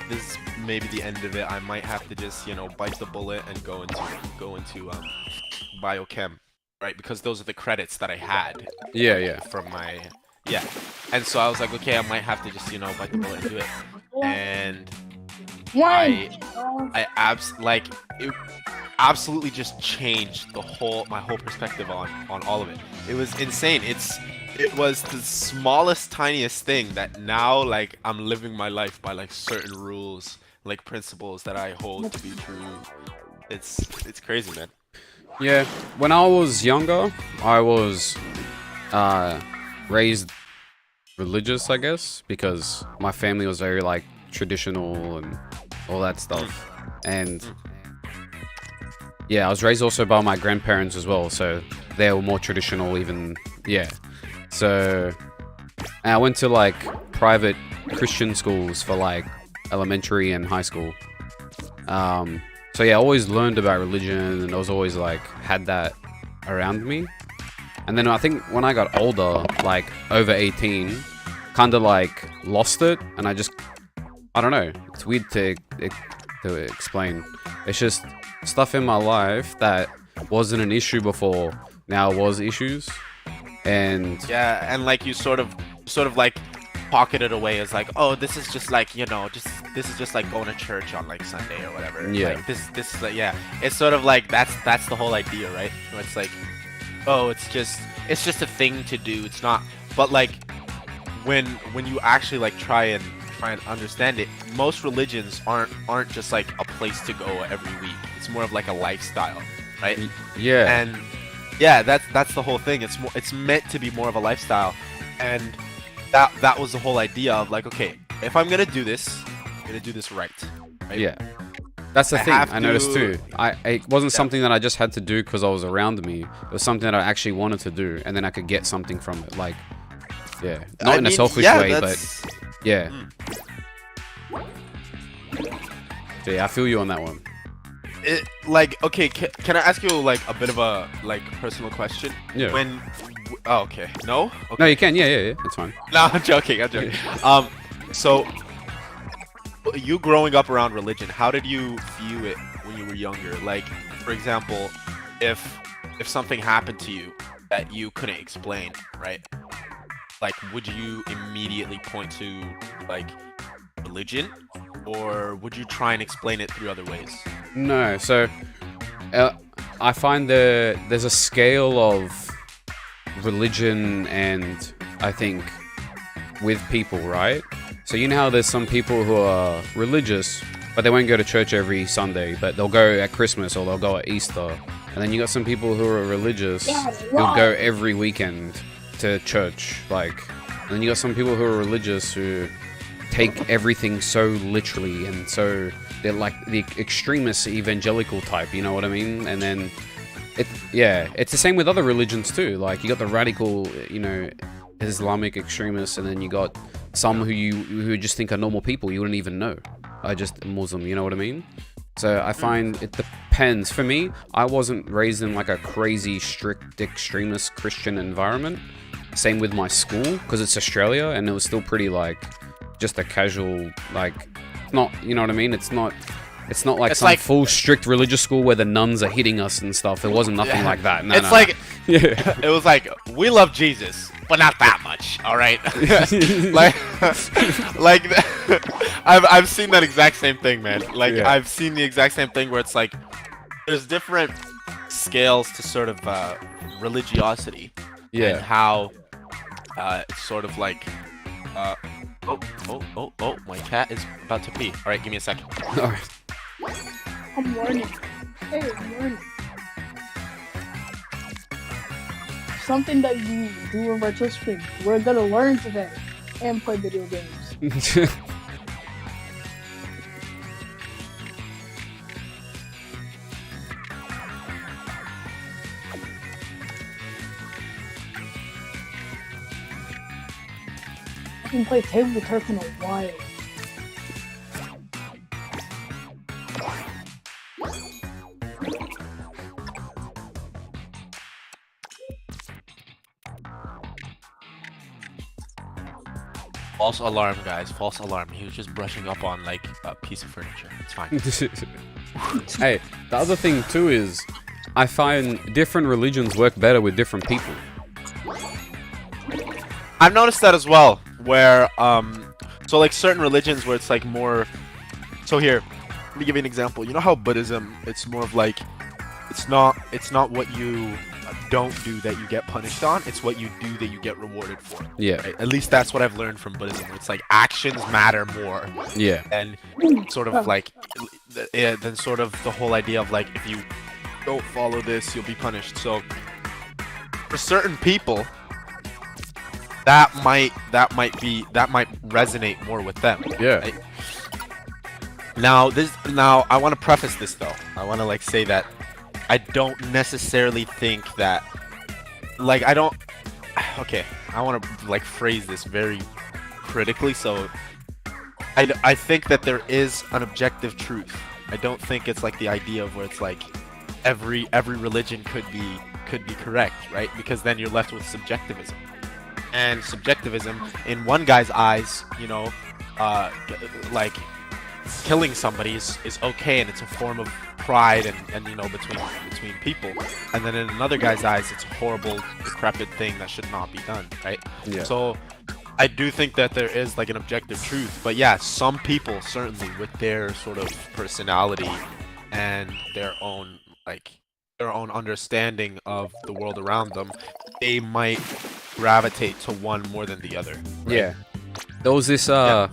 this is maybe the end of it. I might have to just, you know, bite the bullet and go into biochem, right? Because those are the credits that I had. Yeah. From my and so I was like, okay, I might have to just, you know, bite the bullet and do it. And it absolutely just changed my whole perspective on all of it. It was insane. It was the smallest, tiniest thing that now like I'm living my life by like certain rules, like principles that I hold to be true. It's crazy, man. Yeah. When I was younger, I was raised religious, I guess, because my family was very like traditional and all that stuff. And yeah, I was raised also by my grandparents as well, so they were more traditional even. Yeah. So and I went to like private Christian schools for like elementary and high school. So yeah, I always learned about religion and I was always like had that around me. And then I think when I got older, like over 18, kind of like lost it, and I don't know. It's weird to explain. It's just stuff in my life that wasn't an issue before now was issues, and yeah, and like you sort of like pocket it away as like, oh, this is just like, you know, this is just like going to church on like Sunday or whatever. Yeah. Like this is like, yeah, it's sort of like that's the whole idea, right? Where it's like oh, it's just a thing to do. It's not. But like when you actually like try and understand it, most religions aren't just like a place to go every week. It's more of like a lifestyle, right? Yeah. And yeah, that's the whole thing. It's meant to be more of a lifestyle, and that was the whole idea of like, okay, if I'm gonna do this, I'm gonna do this right? Yeah. That's the thing have I noticed to- too. It wasn't something that I just had to do because I was around me. It was something that I actually wanted to do, and then I could get something from it. Like, yeah, not I in a mean, selfish yeah, way, but that's- yeah. So yeah, I feel you on that one. Like, okay, can I ask you like a bit of a like personal question? Yeah. Oh, okay. No? Okay. No, you can. Yeah, it's fine. No, I'm joking. I'm joking. So you growing up around religion, how did you view it when you were younger? Like, for example, if something happened to you that you couldn't explain, right? Like, would you immediately point to like religion, or would you try and explain it through other ways? No, so I find there's a scale of religion and I think with people, right? So you know how there's some people who are religious, but they won't go to church every Sunday, but they'll go at Christmas or they'll go at Easter. And then you got some people who are religious who'll go every weekend to church, like. And then you got some people who are religious who take everything so literally, and so they're like the extremist evangelical type, you know what I mean? And then it's the same with other religions too. Like you got the radical, you know, Islamic extremists, and then you got some who just think are normal people you wouldn't even know are just Muslim, you know what I mean? So I find it depends. For me, I wasn't raised in like a crazy strict extremist Christian environment. Same with my school, because it's Australia, and it was still pretty like just a casual, like, not, you know what I mean? It's not like It's some like- full strict religious school where the nuns are hitting us and stuff. It wasn't nothing like that. No, It's no, like no. Yeah. it was like, we love Jesus, but not that much. All right, like I've seen that exact same thing, man. Like Yeah. I've seen the exact same thing where it's like there's different scales to sort of religiosity, and Yeah. how it's sort of like oh, my cat is about to pee. All right, give me a second. All right. I'm learning. Hey, I'm learning. Something that you do in virtual stream. We're gonna learn today and play video games. I haven't played table turf in a while. False alarm, guys. False alarm. He was just brushing up on like a piece of furniture. It's fine. Hey, the other thing too is I find different religions work better with different people. I've noticed that as well, where so like certain religions where it's like more. So here, let me give you an example. You know how Buddhism, it's more of like, it's not what you don't do that you get punished on. It's what you do that you get rewarded for. Yeah. Right? At least that's what I've learned from Buddhism. It's like actions matter more Yeah. than sort of like than sort of the whole idea of like, if you don't follow this, you'll be punished. So for certain people, that might resonate more with them. Yeah. Right? Now I want to preface this though. I want to like say that I don't necessarily think that, like, I don't. Okay, I want to like phrase this very critically. So I think that there is an objective truth. I don't think it's like the idea of where it's like every religion could be correct, right? Because then you're left with subjectivism. And subjectivism, in one guy's eyes, you know, like killing somebody is okay, and it's a form of pride and you know, between people. And then in another guy's eyes, it's a horrible, decrepit thing that should not be done, right? Yeah. So I do think that there is like an objective truth, but yeah, some people certainly with their sort of personality and their own their own understanding of the world around them, they might gravitate to one more than the other. Right? Yeah. There was this the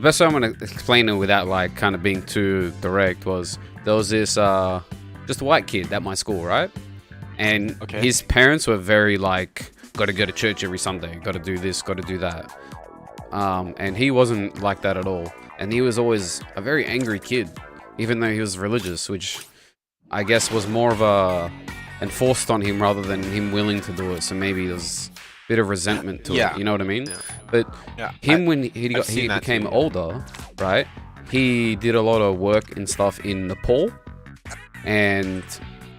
best way I'm gonna explain it without like kind of being too direct was there was this just a white kid at my school, right? And Okay. his parents were very like, gotta go to church every Sunday, gotta do this, gotta do that. And he wasn't like that at all. And he was always a very angry kid, even though he was religious, which I guess was more of a enforced on him rather than him willing to do it. So maybe there's a bit of resentment to Yeah. it. You know what I mean? Yeah. But Yeah. him when he I've seen that became too, yeah. older, right? He did a lot of work and stuff in Nepal, and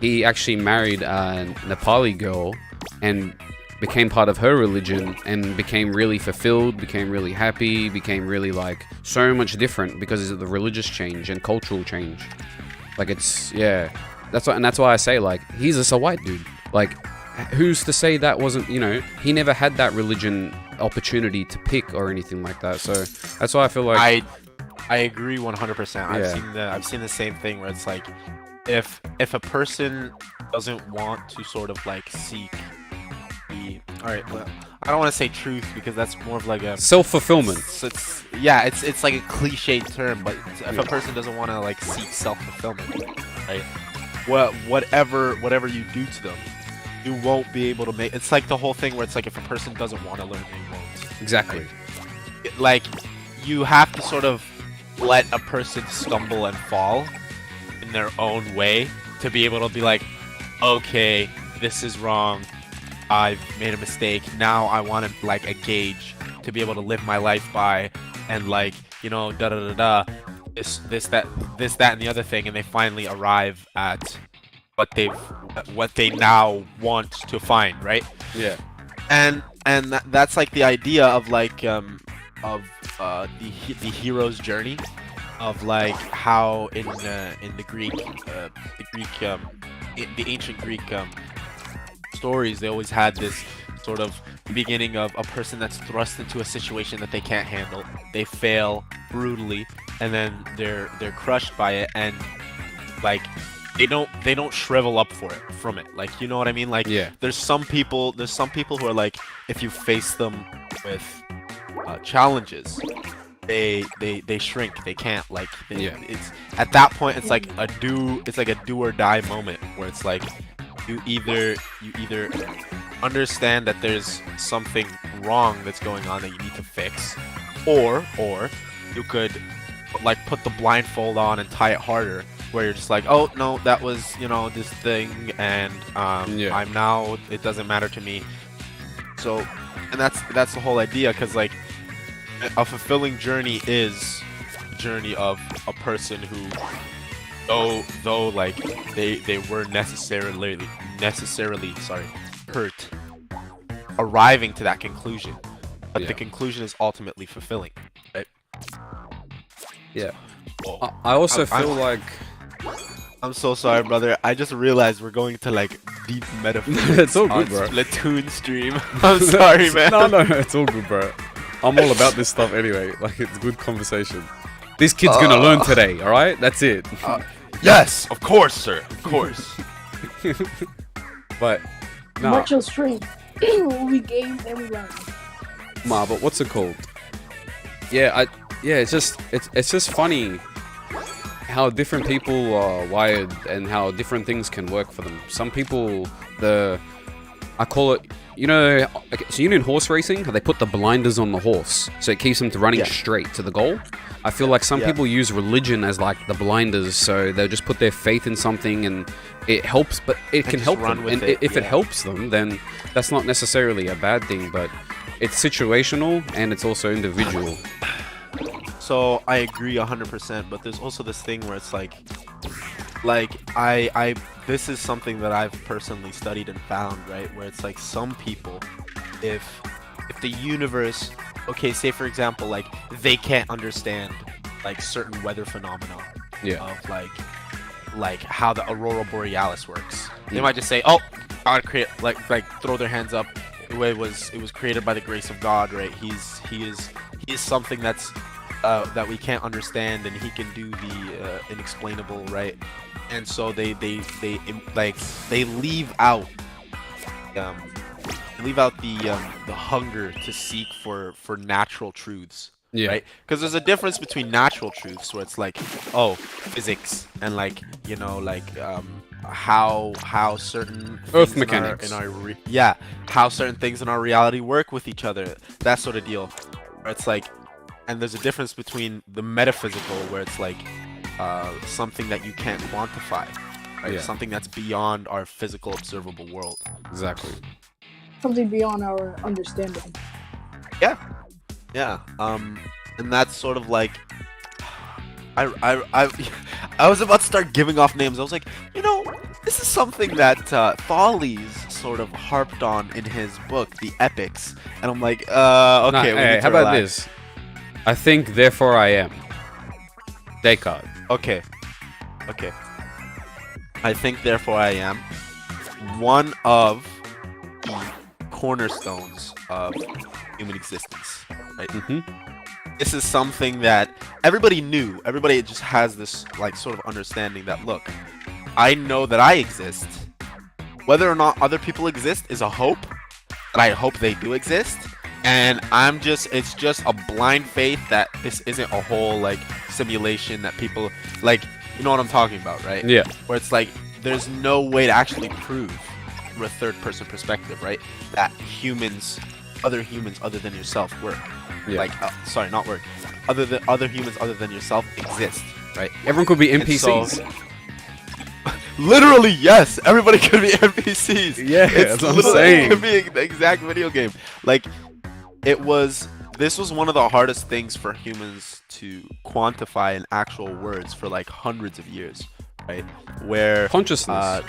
he actually married a Nepali girl and became part of her religion and became really fulfilled, became really happy, became really like so much different because of the religious change and cultural change. Like it's that's why I say like he's just a white dude. Like who's to say that wasn't, you know, he never had that religion opportunity to pick or anything like that. So that's why I feel like I agree 100%. I've seen the same thing where it's like if a person doesn't want to sort of like seek the well, I don't want to say truth because that's more of like a self-fulfillment. it's like a cliche term, but if a person doesn't want to like seek self-fulfillment, right? Whatever you do to them, you won't be able to make. It's like the whole thing where it's like if a person doesn't want to learn, they won't. Exactly. Like you have to sort of let a person stumble and fall in their own way to be able to be like, okay, this is wrong. I've made a mistake. Now I want to like a gauge to be able to live my life by, and like, you know, da da da da, this that and the other thing, and they finally arrive at what they now want to find, right? Yeah. And that's like the idea of like the hero's journey, of like how in the Greek the ancient Greek stories, they always had this sort of beginning of a person that's thrust into a situation that they can't handle. They fail brutally, and then they're crushed by it, and like they don't shrivel up from it. Like, you know what I mean? Like, yeah. There's some people who are like, if you face them with challenges, they shrink. They can't, like, it's at that point it's like a do or die moment where it's like you either understand that there's something wrong that's going on that you need to fix, or you could like put the blindfold on and tie it harder, where you're just like, oh no, that was, you know, this thing, and I'm now, it doesn't matter to me. So, and that's the whole idea, because like a fulfilling journey is a journey of a person who, though like they were necessarily hurt, arriving to that conclusion, but the conclusion is ultimately fulfilling, right? Yeah. Oh. I also feel like I'm so sorry, brother. I just realized we're going to like deep metaphysics. It's all good, on bro. Splatoon stream. I'm sorry, man. No, it's all good, bro. I'm all about this stuff anyway. Like, it's good conversation. This kid's gonna learn today, all right? That's it. Yes, of course, sir. Of course. But nah, Watch your stream. We game and we learn. but what's it called? It's just funny how different people are wired and how different things can work for them. Some people, I call it, you know, so you know in horse racing, how they put the blinders on the horse so it keeps them to running straight to the goal. I feel like some people use religion as like the blinders, so they'll just put their faith in something and it helps, but it can help them. And if it helps them, then that's not necessarily a bad thing, but it's situational and it's also individual. So I agree 100%, but there's also this thing where it's like I this is something that I've personally studied and found, right? Where it's like some people, if the universe, okay, say for example, like they can't understand like certain weather phenomena of like how the aurora borealis works. They might just say, oh, God create, like throw their hands up. It was created by the grace of God, right? He is something that's that we can't understand, and he can do the inexplainable, right? And so they leave out the hunger to seek for natural truths. Yeah. Right? Because there's a difference between natural truths where it's like, oh, physics, and like, you know, like how certain Earth things mechanics. how certain things in our reality work with each other, that sort of deal. Where it's like, and there's a difference between the metaphysical, where it's like something that you can't quantify, right? Yeah. Something that's beyond our physical observable world. Exactly. Something beyond our understanding. Yeah. And that's sort of like, I was about to start giving off names. I was like, you know, this is something that Thales sort of harped on in his book, The Epics, and I'm like, okay. Nah, we hey, need to how about relax. this? I think, therefore I am. Descartes. Okay. I think, therefore I am one of the cornerstones of human existence. Right? This is something that everybody knew. Everybody just has this like sort of understanding that, look, I know that I exist. Whether or not other people exist is a hope, but I hope they do exist. And it's just a blind faith that this isn't a whole like simulation that people like, you know what I'm talking about, right? Yeah. Where it's like, there's no way to actually prove from a third person perspective, right? That other humans other than yourself work. Yeah. Like, sorry, not work. Other humans other than yourself exist, right? Everyone could be And NPCs. so- literally, yes. Everybody could be NPCs. Yeah, It's that's what I'm literally saying. could be the exact video game. Like, this was one of the hardest things for humans to quantify in actual words for like hundreds of years, right? Where Consciousness.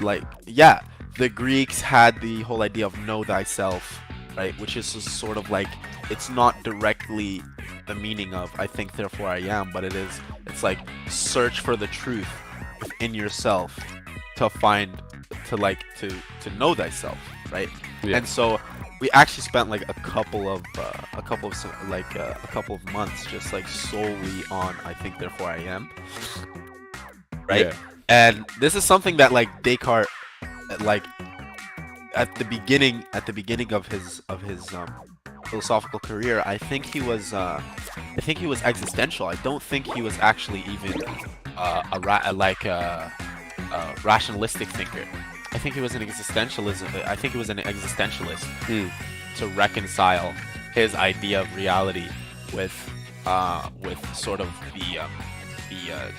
the Greeks had the whole idea of know thyself, right? Which is just sort of like, it's not directly the meaning of I think therefore I am, but it's like search for the truth within yourself to know thyself, right? Yeah. And so we actually spent like a couple of months just like solely on I think therefore I am, right? Yeah. And this is something that like Descartes, like at the beginning of his philosophical career, I think he was existential. I don't think he was actually even a rationalistic thinker. I think he was an existentialist to reconcile his idea of reality with sort of the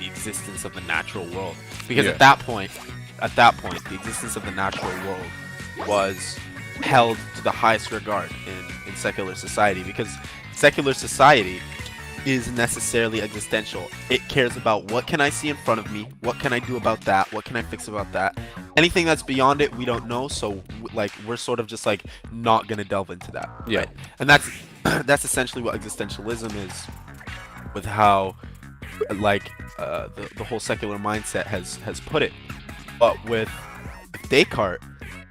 existence of the natural world. Because Yeah. at that point, the existence of the natural world was held to the highest regard in secular society, because secular society is necessarily existential. It cares about what can I see in front of me, what can I do about that, what can I fix about that. Anything that's beyond it, we don't know, so like we're sort of just like not gonna delve into that. Yeah. Right? And that's essentially what existentialism is, with how like the whole secular mindset has put it. But with Descartes,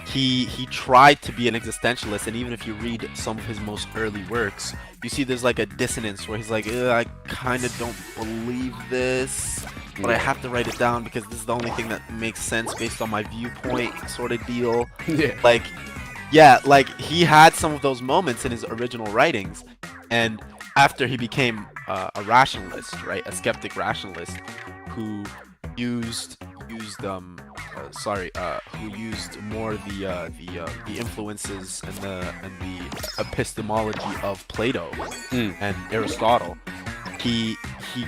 he tried to be an existentialist, and even if you read some of his most early works, you see there's like a dissonance where he's like, I kind of don't believe this, but I have to write it down because this is the only thing that makes sense based on my viewpoint, sort of deal. Yeah. Like he had some of those moments in his original writings, and after he became a rationalist, right, a skeptic rationalist who used more the influences and the epistemology of Plato and Aristotle. He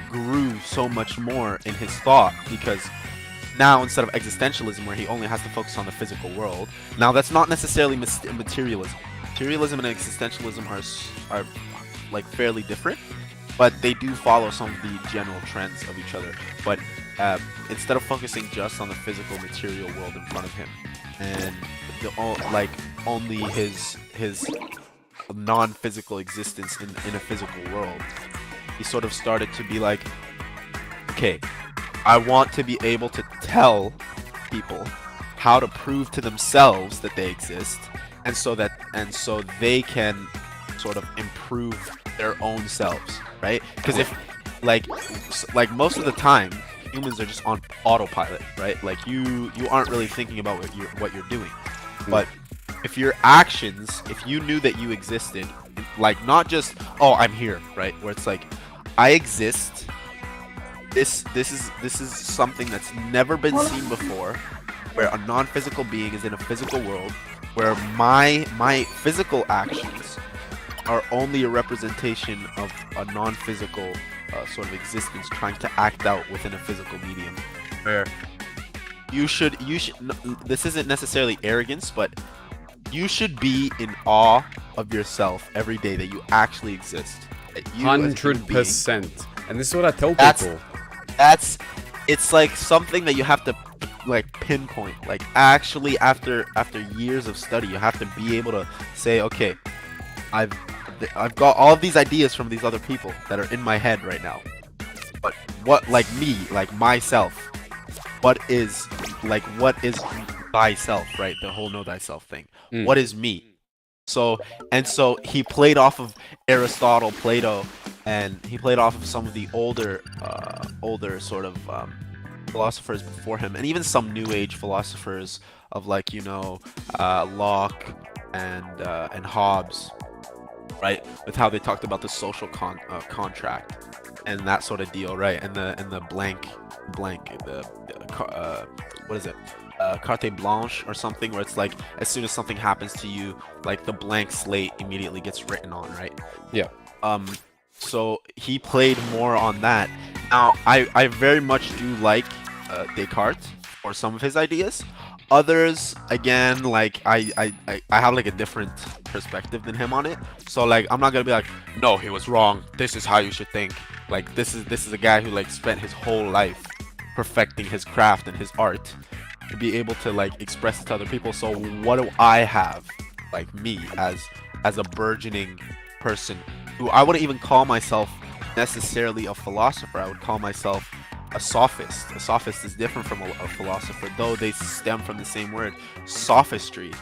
grew so much more in his thought, because now instead of existentialism where he only has to focus on the physical world, now that's not necessarily materialism. Materialism and existentialism are like fairly different, but they do follow some of the general trends of each other. But instead of focusing just on the physical material world in front of him and only his non-physical existence in a physical world, he sort of started to be like, okay, I want to be able to tell people how to prove to themselves that they exist, and so they can sort of improve their own selves, right? Because like most of the time, humans are just on autopilot, right? Like you aren't really thinking about what you're doing. But if your actions, if you knew that you existed, like not just, oh, I'm here, right? Where it's like, I exist. This is something that's never been seen before, where a non-physical being is in a physical world, where my physical actions are only a representation of a non-physical sort of existence trying to act out within a physical medium. Where you should this isn't necessarily arrogance, but you should be in awe of yourself every day that you actually exist. 100%. And this is what I tell people. It's like something that you have to like pinpoint. Like actually after years of study, you have to be able to say, okay, I've got all of these ideas from these other people that are in my head right now. But what, like me, like myself, what is thyself, right? The whole know thyself thing. What is me? So he played off of Aristotle, Plato, and he played off of some of the older sort of philosophers before him, and even some New Age philosophers of like, you know, Locke and Hobbes, right? With how they talked about the social contract and that sort of deal, right? And the blank, what is it? Carte blanche or something, where it's like as soon as something happens to you, like the blank slate immediately gets written on, right? Yeah. So he played more on that. Now I very much do like Descartes or some of his ideas. Others, again, like I have like a different perspective than him on it. So like I'm not gonna be like, no, he was wrong, this is how you should think. Like this is a guy who like spent his whole life perfecting his craft and his art to be able to like express it to other people. So what do I have, like me as a burgeoning person who I wouldn't even call myself necessarily a philosopher. I would call myself a sophist. A sophist is different from a philosopher, though they stem from the same word. Sophistry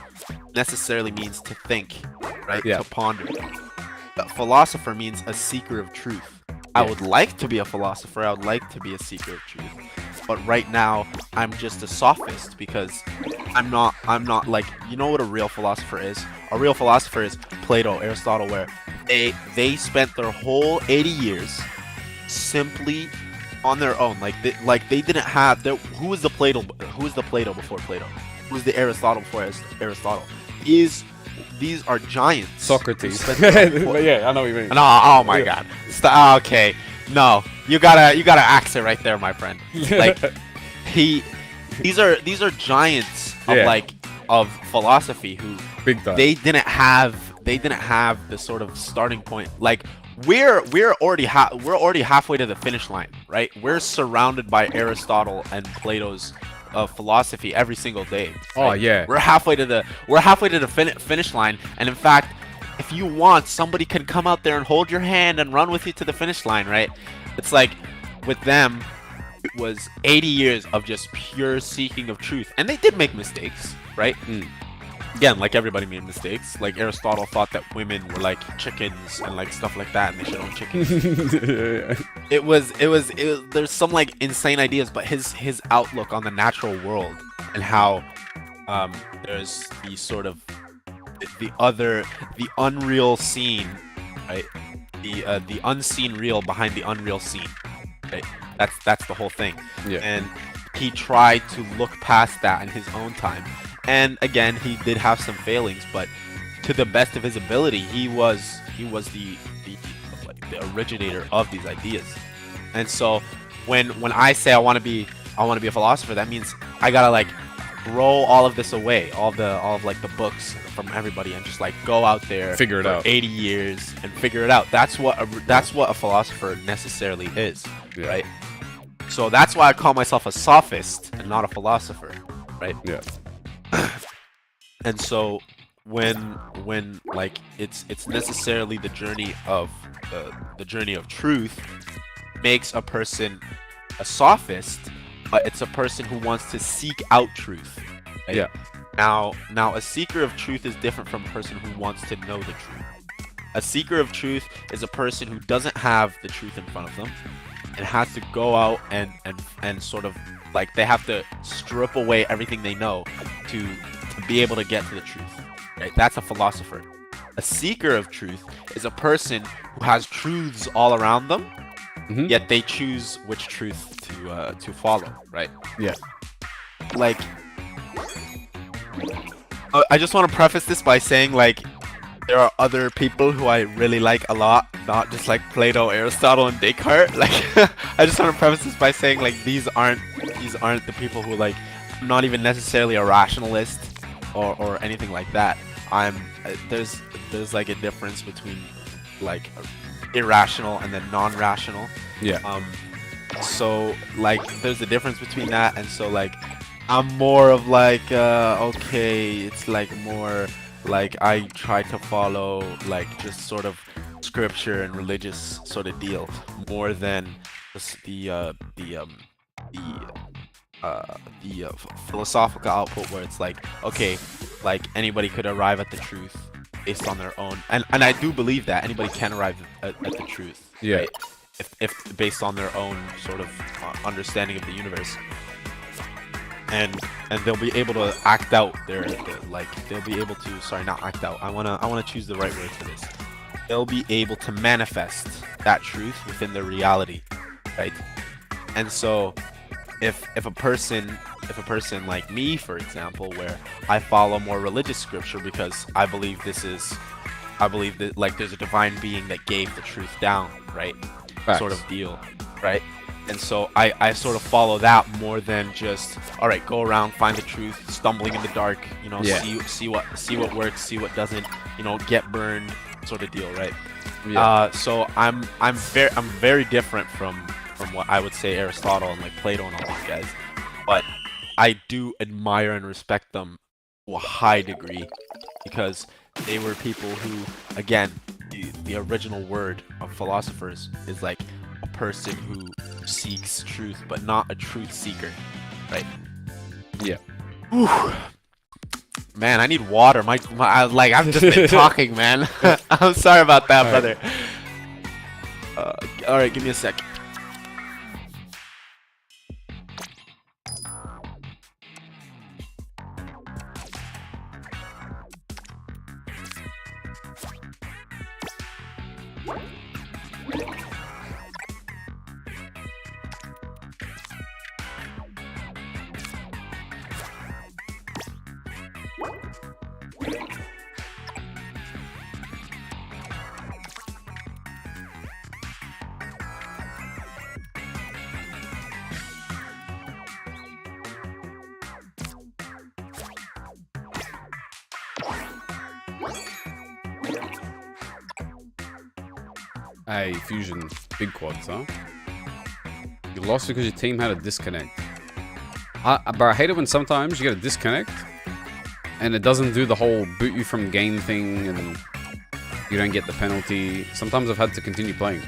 necessarily means to think, right? Yeah. To ponder. A philosopher means a seeker of truth. I would like to be a philosopher. I would like to be a seeker of truth. But right now, I'm just a sophist because I'm not like, you know what a real philosopher is? A real philosopher is Plato, Aristotle, where they spent their whole 80 years simply on their own. Like they didn't have who was the Plato before Plato? Who was the Aristotle before Aristotle? These are giants. Socrates. Yeah, I know what you mean. No, oh my god. Okay. No, you gotta axe it right there, my friend. Like these are giants of of philosophy who Big time. they didn't have the sort of starting point. Like we're already halfway to the finish line, right? We're surrounded by Aristotle and Plato's philosophy every single day. Right? Oh yeah. We're halfway to the finish line, and in fact, if you want, somebody can come out there and hold your hand and run with you to the finish line, right? It's like with them, it was 80 years of just pure seeking of truth, and they did make mistakes, right? Again, like everybody made mistakes. Like Aristotle thought that women were like chickens and like stuff like that, and they should own chickens. It was there's some like insane ideas, but his outlook on the natural world and how there's the sort of the unreal scene, right? The unseen real behind the unreal scene, right? That's the whole thing. Yeah. And he tried to look past that in his own time. And again, he did have some failings, but to the best of his ability, he was the originator of these ideas. And so when I say I want to be a philosopher, that means I gotta like throw all of this away, all of like the books from everybody, and just like go out there, Figure it for out. 80 years and figure it out. That's what a philosopher necessarily is, Yeah. right? So that's why I call myself a sophist and not a philosopher, right? Yeah. And so when like it's necessarily the journey of truth makes a person a sophist, but it's a person who wants to seek out truth, right? Yeah. Now a seeker of truth is different from a person who wants to know the truth. A seeker of truth is a person who doesn't have the truth in front of them, and has to go out and sort of like they have to strip away everything they know to be able to get to the truth. Right? That's a philosopher. A seeker of truth is a person who has truths all around them, yet they choose which truth to follow. Right? Yeah. Like, I just want to preface this by saying, like, there are other people who I really like a lot, not just like Plato, Aristotle, and Descartes. Like, I just want to preface this by saying, like, these aren't the people who, like, I'm not even necessarily a rationalist or anything like that. There's like a difference between like irrational and then non-rational. Yeah. So like there's a difference between that, and so like I'm more of like okay, it's like more like I try to follow like just sort of scripture and religious sort of deal more than just the philosophical output where it's like, okay, like anybody could arrive at the truth based on their own, and I do believe that anybody can arrive at the truth, Yeah. right? If based on their own sort of understanding of the universe, and they'll be able to act out they'll be able to, sorry, not act out, I wanna choose the right word for this. They'll be able to manifest that truth within their reality, right? And so if a person like me, for example, where I follow more religious scripture because I believe that like there's a divine being that gave the truth down, right? Facts. Sort of deal, right? And so I sort of follow that more than just, all right, go around, find the truth, stumbling in the dark, you know, Yeah. see what works, see what doesn't, you know, get burned, sort of deal, right? Yeah. So I'm very different from what I would say Aristotle and like Plato and all these guys, but I do admire and respect them to a high degree because they were people who, again, the original word of philosophers is like a person who seeks truth, but not a truth seeker, right? Yeah. Whew. Man, I need water. I've just been talking, man. I'm sorry about that, brother. All right, give me a sec. Hey, Fusion, big quads, huh? You lost because your team had a disconnect. But I hate it when sometimes you get a disconnect and it doesn't do the whole boot you from game thing and you don't get the penalty. Sometimes I've had to continue playing.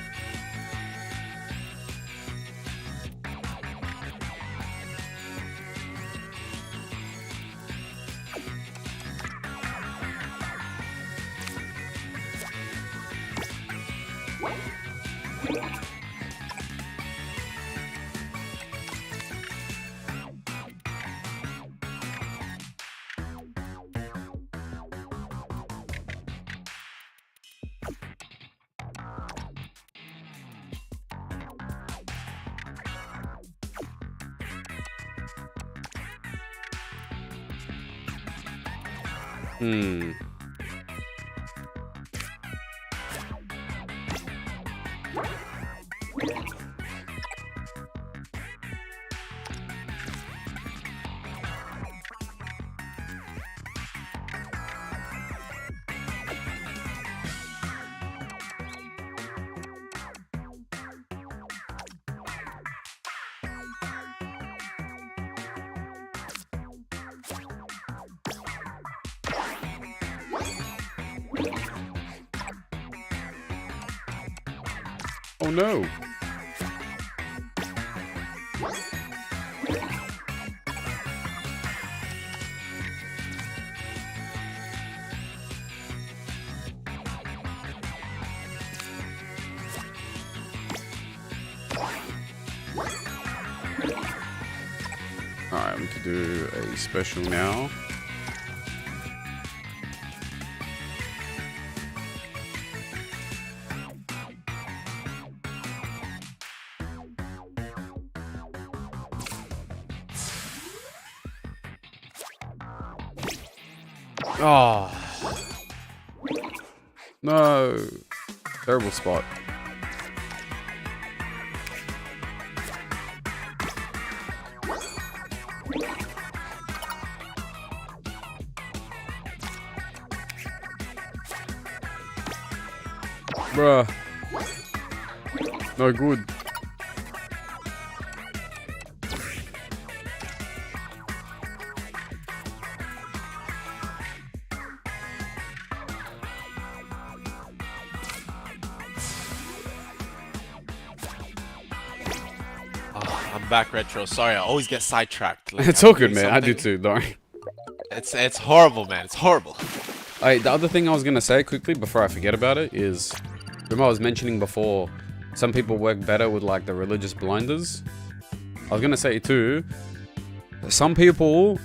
Hmm. Oh no. do a special now. Oh. No. Terrible spot. Bruh. No good. I'm back, Retro. Sorry, I always get sidetracked. Like, It's I'm all good, doing man. I do something- too, don't worry. It's horrible, man. It's horrible. The other thing I was gonna say quickly before I forget about it is, remember I was mentioning before, some people work better with like the religious blinders. I was gonna say too, some people,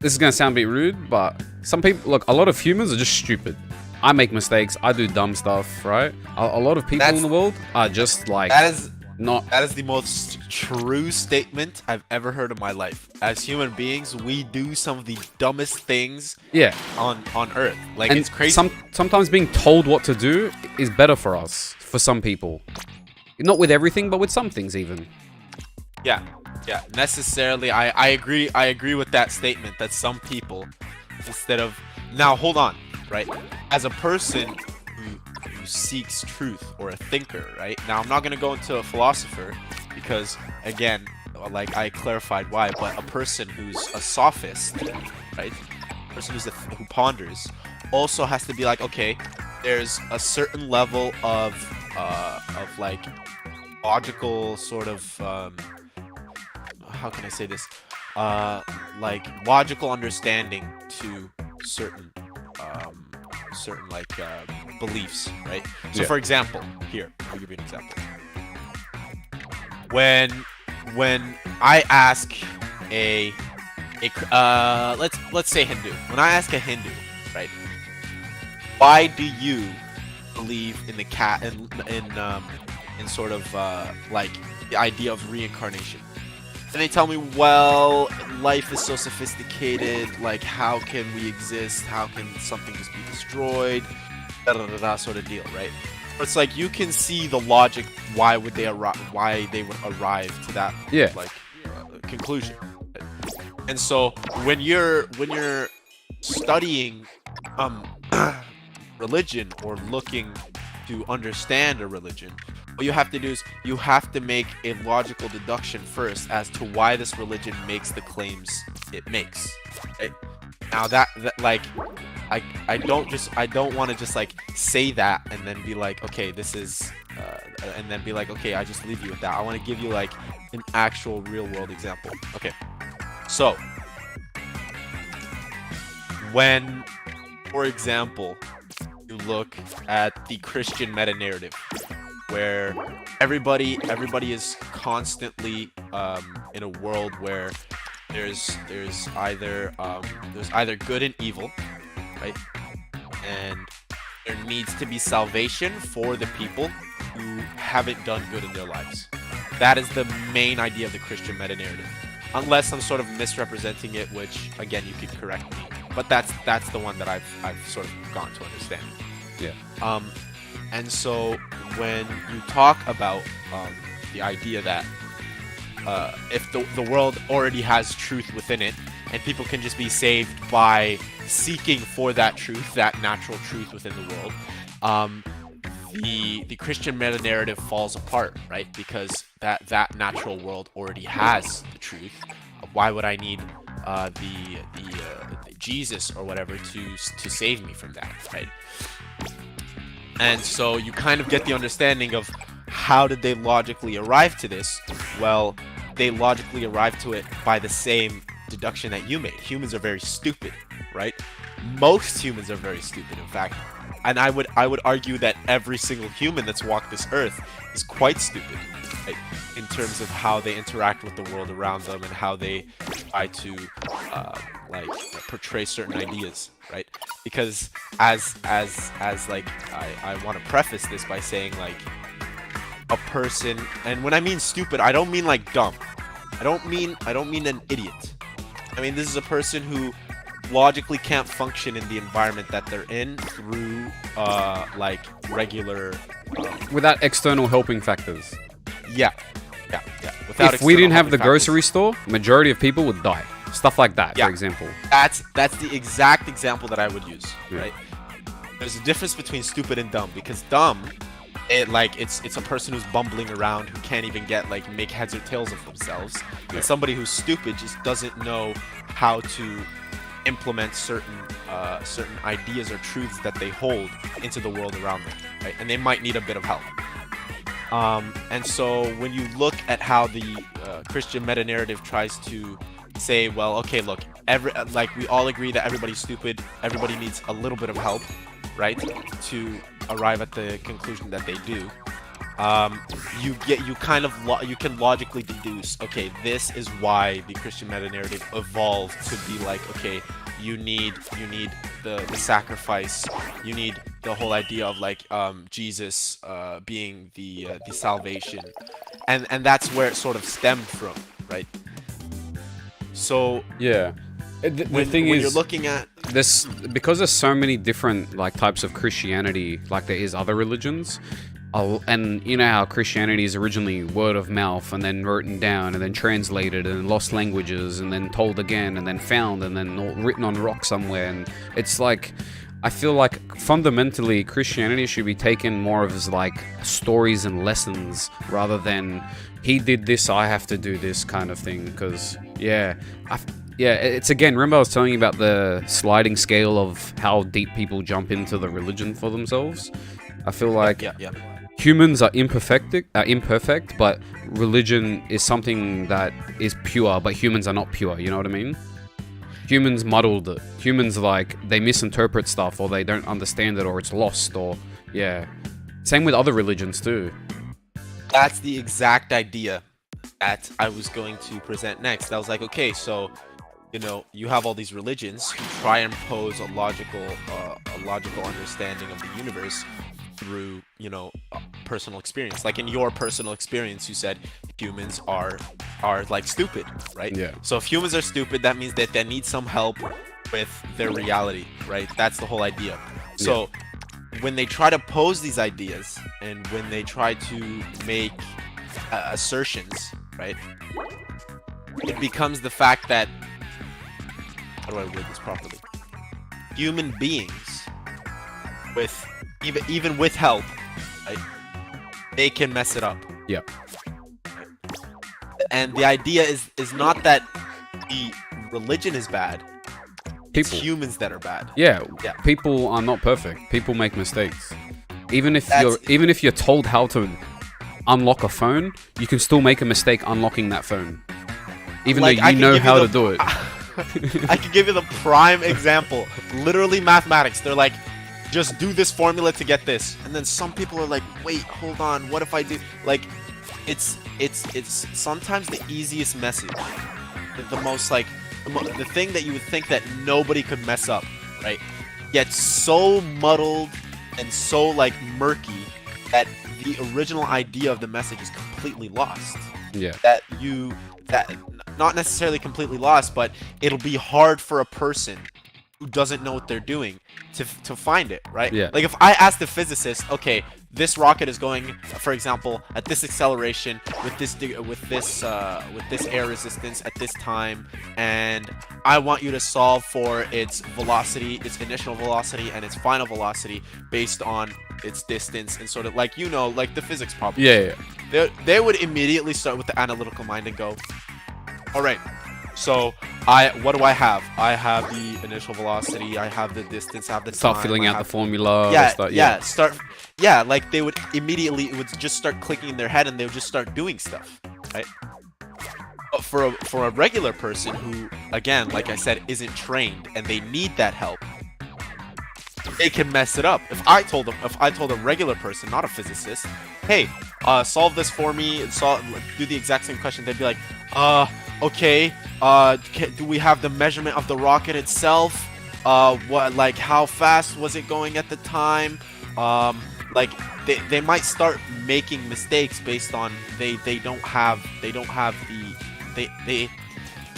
this is gonna sound a bit rude, but some people, look, a lot of humans are just stupid. I make mistakes, I do dumb stuff, right? A lot of people in the world are just like, That is not... That is the most true statement I've ever heard in my life. As human beings, we do some of the dumbest things Yeah. on Earth. Like, And it's crazy. sometimes being told what to do is better for us, for some people. Not with everything, but with some things even. Yeah, necessarily. I agree with that statement that some people, instead of... Now, hold on, right? As a person who seeks truth, or a thinker, right? Now, I'm not going to go into a philosopher because, again, like I clarified why, but a person who's a sophist, right? A person who ponders also has to be like, okay, there's a certain level of like logical sort of how can I say this? Like logical understanding to certain like beliefs, right? So Yeah. for example, here, I'll give you an example. When I ask let's say Hindu. When I ask a Hindu, right? Why do you believe in the in sort of like the idea of reincarnation? And they tell me, well, life is so sophisticated, like how can we exist? How can something just be destroyed? Da da da da sort of deal, right? It's like you can see the logic why would they arrive to that like conclusion. And so when you're studying religion or looking to understand a religion, what you have to do is you have to make a logical deduction first as to why this religion makes the claims it makes. Right? Now that like I don't want to just like say that and then be like, okay, this is and then be like, okay, I just leave you with that. I want to give you like an actual real world example. Okay, so when, for example, you look at the Christian meta narrative, where everybody is constantly in a world where there's either good and evil, right? And there needs to be salvation for the people who haven't done good in their lives. That is the main idea of the Christian meta narrative. Unless I'm sort of misrepresenting it, which again you could correct me. But that's the one that I've sort of gone to understand. Yeah. And so when you talk about the idea that if the world already has truth within it, and people can just be saved by seeking for that truth, that natural truth within the world, the Christian meta narrative falls apart, right? Because that natural world already has the truth. Why would I need the Jesus or whatever to save me from that, right? And so you kind of get the understanding of how did they logically arrive to this? Well, they logically arrived to it by the same deduction that you made. Humans are very stupid, right? most humans are very stupid, in fact. And I would argue that every single human that's walked this earth is quite stupid, right? In terms of how they interact with the world around them and how they try to like portray certain ideas, right? Because as like I want to preface this by saying, like, a person, and when I mean stupid, I don't mean like dumb. I don't mean an idiot. I mean, this is a person who logically can't function in the environment that they're in through like regular Without external helping factors. yeah. Without If we didn't have the external helping grocery store, majority of people would die. Stuff like that, Yeah. for example. factors, that's the exact example that I would use, Yeah. right? There's a difference between stupid and dumb, because dumb, it's a person who's bumbling around, who can't even make heads or tails of themselves. Yeah. And somebody who's stupid just doesn't know how to implement certain ideas or truths that they hold into the world around them, right? And they might need a bit of help. And so when you look at how the Christian meta narrative tries to say, well, okay, look, we all agree that everybody's stupid, everybody needs a little bit of help, right, to arrive at the conclusion that they do. You can logically deduce, okay, this is why the Christian meta narrative evolved to be like, okay, you need the sacrifice, you need the whole idea of like Jesus being the salvation, and that's where it sort of stemmed from, right? So Yeah. The when thing you're is, looking at because there's so many different like types of Christianity, like there is other religions. And you know how Christianity is originally word of mouth and then written down and then translated and lost languages and then told again and then found and then written on rock somewhere. And it's like, I feel like fundamentally Christianity should be taken more as like stories and lessons rather than he did this, I have to do this kind of thing. Because yeah, it's again, remember I was telling you about the sliding scale of how deep people jump into the religion for themselves? I feel like humans are imperfect, but religion is something that is pure, but humans are not pure, you know what I mean? Humans muddled it. Humans, like, they misinterpret stuff, or they don't understand it, or it's lost, or, yeah. Same with other religions, too. That's the exact idea that I was going to present next. I was like, okay, so, you know, you have all these religions who try and pose a logical understanding of the universe through, you know, personal experience. Like in your personal experience, you said humans are like stupid, right? Yeah. So if humans are stupid, that means that they need some help with their reality, right? That's the whole idea. So when they try to pose these ideas and when they try to make assertions, right, it becomes the fact that, how do I word this properly? Human beings, with even with help, right, they can mess it up. Yep. And the idea is not that the religion is bad. It's People. humans that are bad. Yeah, Yeah. people are not perfect. People make mistakes. Even if That's- you're told how to unlock a phone, you can still make a mistake unlocking that phone. Even Like, though I you can know give you how the- to do it. I can give you the prime example. Literally mathematics. They're like, just do this formula to get this. And then some people are like, wait, hold on, what if I do? Like, it's sometimes the easiest message. The most like, the thing that you would think that nobody could mess up, right? Gets so muddled and so like murky that the original idea of the message is completely lost. Yeah. That not necessarily completely lost, but it'll be hard for a person who doesn't know what they're doing to find it, right? Yeah. Like if I ask the physicist, okay, this rocket is going, for example, at this acceleration with this air resistance at this time, and I want you to solve for its velocity, its initial velocity, and its final velocity based on its distance, and sort of like, you know, like the physics problem. Yeah. They would immediately start with the analytical mind and go, all right, so what do I have? I have the initial velocity, I have the distance, I have the Start time, filling I out the have- formula. like they would immediately, it would just start clicking in their head and they would just start doing stuff, right? But for a regular person who, again, like I said, isn't trained and they need that help, they can mess it up. If I told a regular person, not a physicist, hey, solve this for me, and do the exact same question, they'd be like, okay, do we have the measurement of the rocket itself? Like, how fast was it going at the time? Like, they might start making mistakes based on they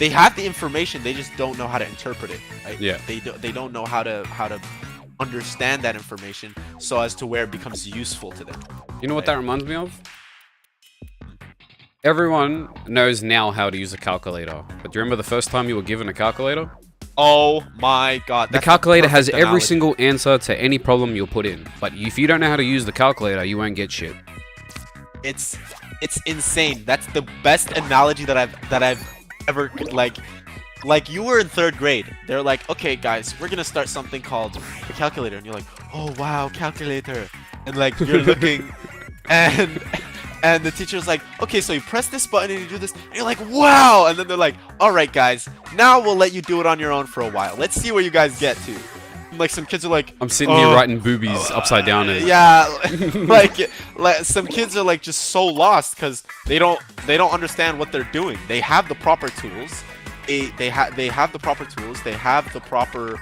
have the information, they just don't know how to interpret it, right? Yeah. They don't know how to understand that information so as to where it becomes useful to them. You know what that reminds me of? Everyone knows now how to use a calculator, but do you remember the first time you were given a calculator? Oh my god. The calculator has every single answer to any problem you'll put in, but if you don't know how to use the calculator, you won't get shit. It's insane. That's the best analogy that I've ever, like you were in 3rd grade. They're like, okay guys, we're gonna start something called the calculator, and you're like, oh wow, calculator, and like you're looking, and the teacher's like, okay, so you press this button and you do this, and you're like, wow, and then they're like, all right guys, now we'll let you do it on your own for a while. Let's see where you guys get to. And like some kids are like, I'm sitting here writing boobies upside down. Yeah, like some kids are like just so lost because they don't understand what they're doing. They have the proper tools. They have the proper tools. They have the proper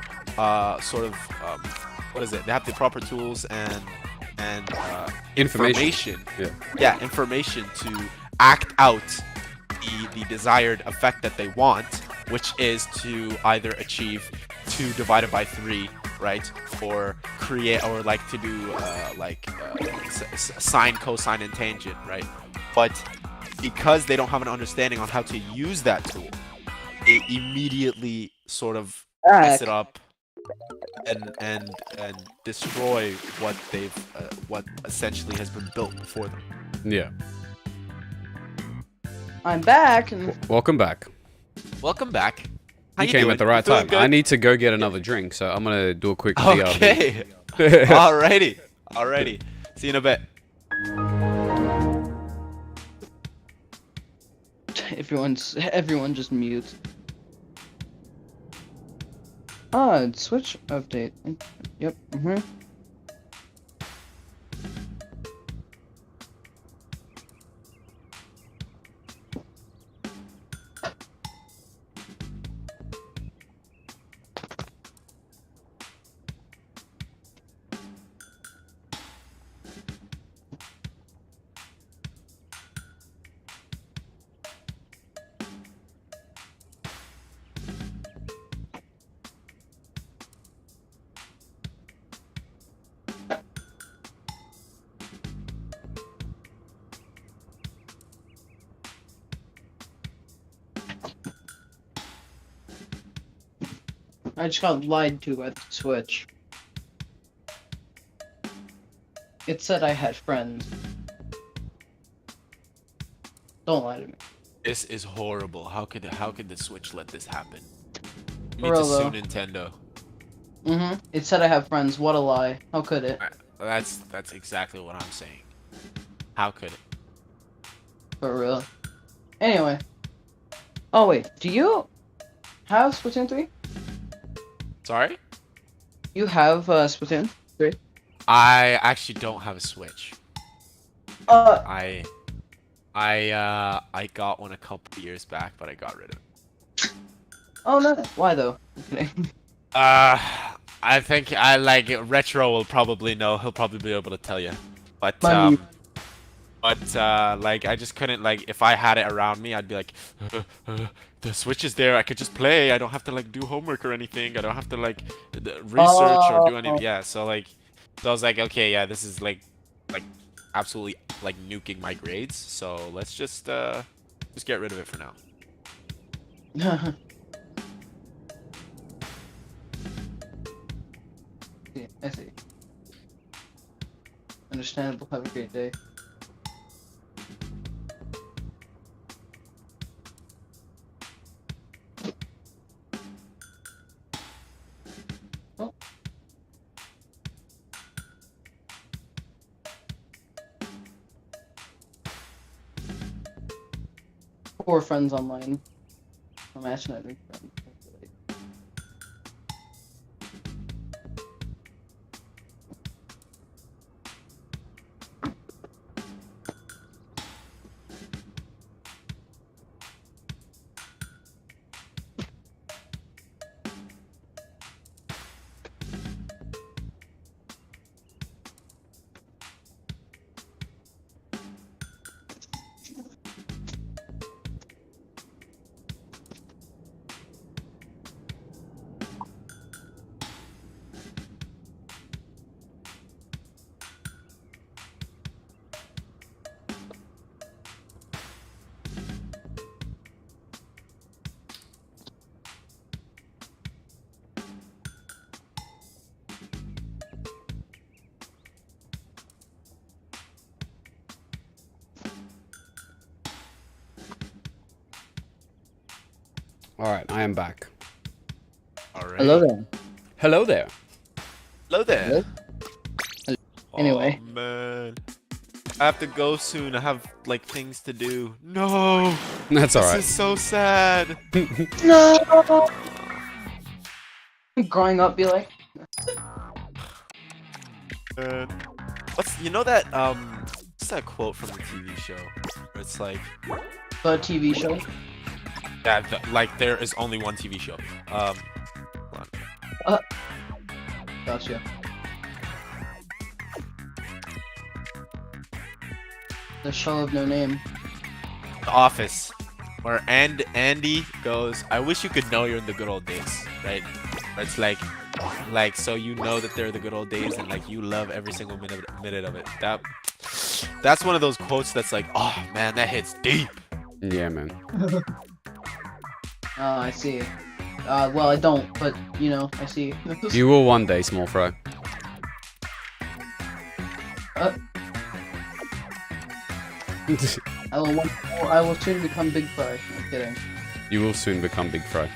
sort of what is it? They have the proper tools and information. Yeah, information to act out the desired effect that they want, which is to either achieve 2 divided by 3, right, or create, or like to do sine, cosine, and tangent, right? But because they don't have an understanding on how to use that tool, they immediately sort of mess it up and destroy what what essentially has been built before them. Yeah. I'm back. And Welcome back. Welcome back. How You came doing? at the right You time. doing I good? need to go get another drink, so I'm gonna do a quick BRB. Okay. Alrighty. See you in a bit. Everyone just mute. Switch update. Yep. I just got lied to by the Switch. It said I had friends. Don't lie to me. This is horrible. How could the Switch let this happen? You For need real, to sue though. Nintendo. It said I have friends. What a lie. How could it? That's exactly what I'm saying. How could it? For real. Anyway. Oh wait, do you have Splatoon 3? Sorry? You have Splatoon 3? I actually don't have a Switch. I got one a couple years back, but I got rid of it. Oh no. Why though? I'm kidding. I think Retro will probably know. He'll probably be able to tell you. But Money. like I just couldn't, like, if I had it around me, I'd be like, the Switch is there. I could just play. I don't have to like do homework or anything. I don't have to like research or do anything. Yeah. So I was like, okay, yeah, this is like absolutely like nuking my grades. So let's just get rid of it for now. Yeah, I see. Understandable. Have a great day. Oh. Four friends online. I'm actually not friends. Alright, I am back. All right. Hello there. Hello there. Hello there. Hello? Anyway. Oh, man. I have to go soon. I have like things to do. No. That's This alright. is so sad. No. Growing up, be like, What's that what's that quote from the TV show? Where it's like, the TV show. yeah, like there is only one TV show. Hold on. Gotcha. The show of no name. The Office, where Andy goes, "I wish you could know you're in the good old days," right? Where it's like so you know that they're the good old days and like you love every single minute of it. That's one of those quotes that's like, oh man, that hits deep. Yeah, man. I see. Well, I don't, but you know, I see. You will one day, small fry. I will soon become Big Fry. I'm kidding. You will soon become Big Fry.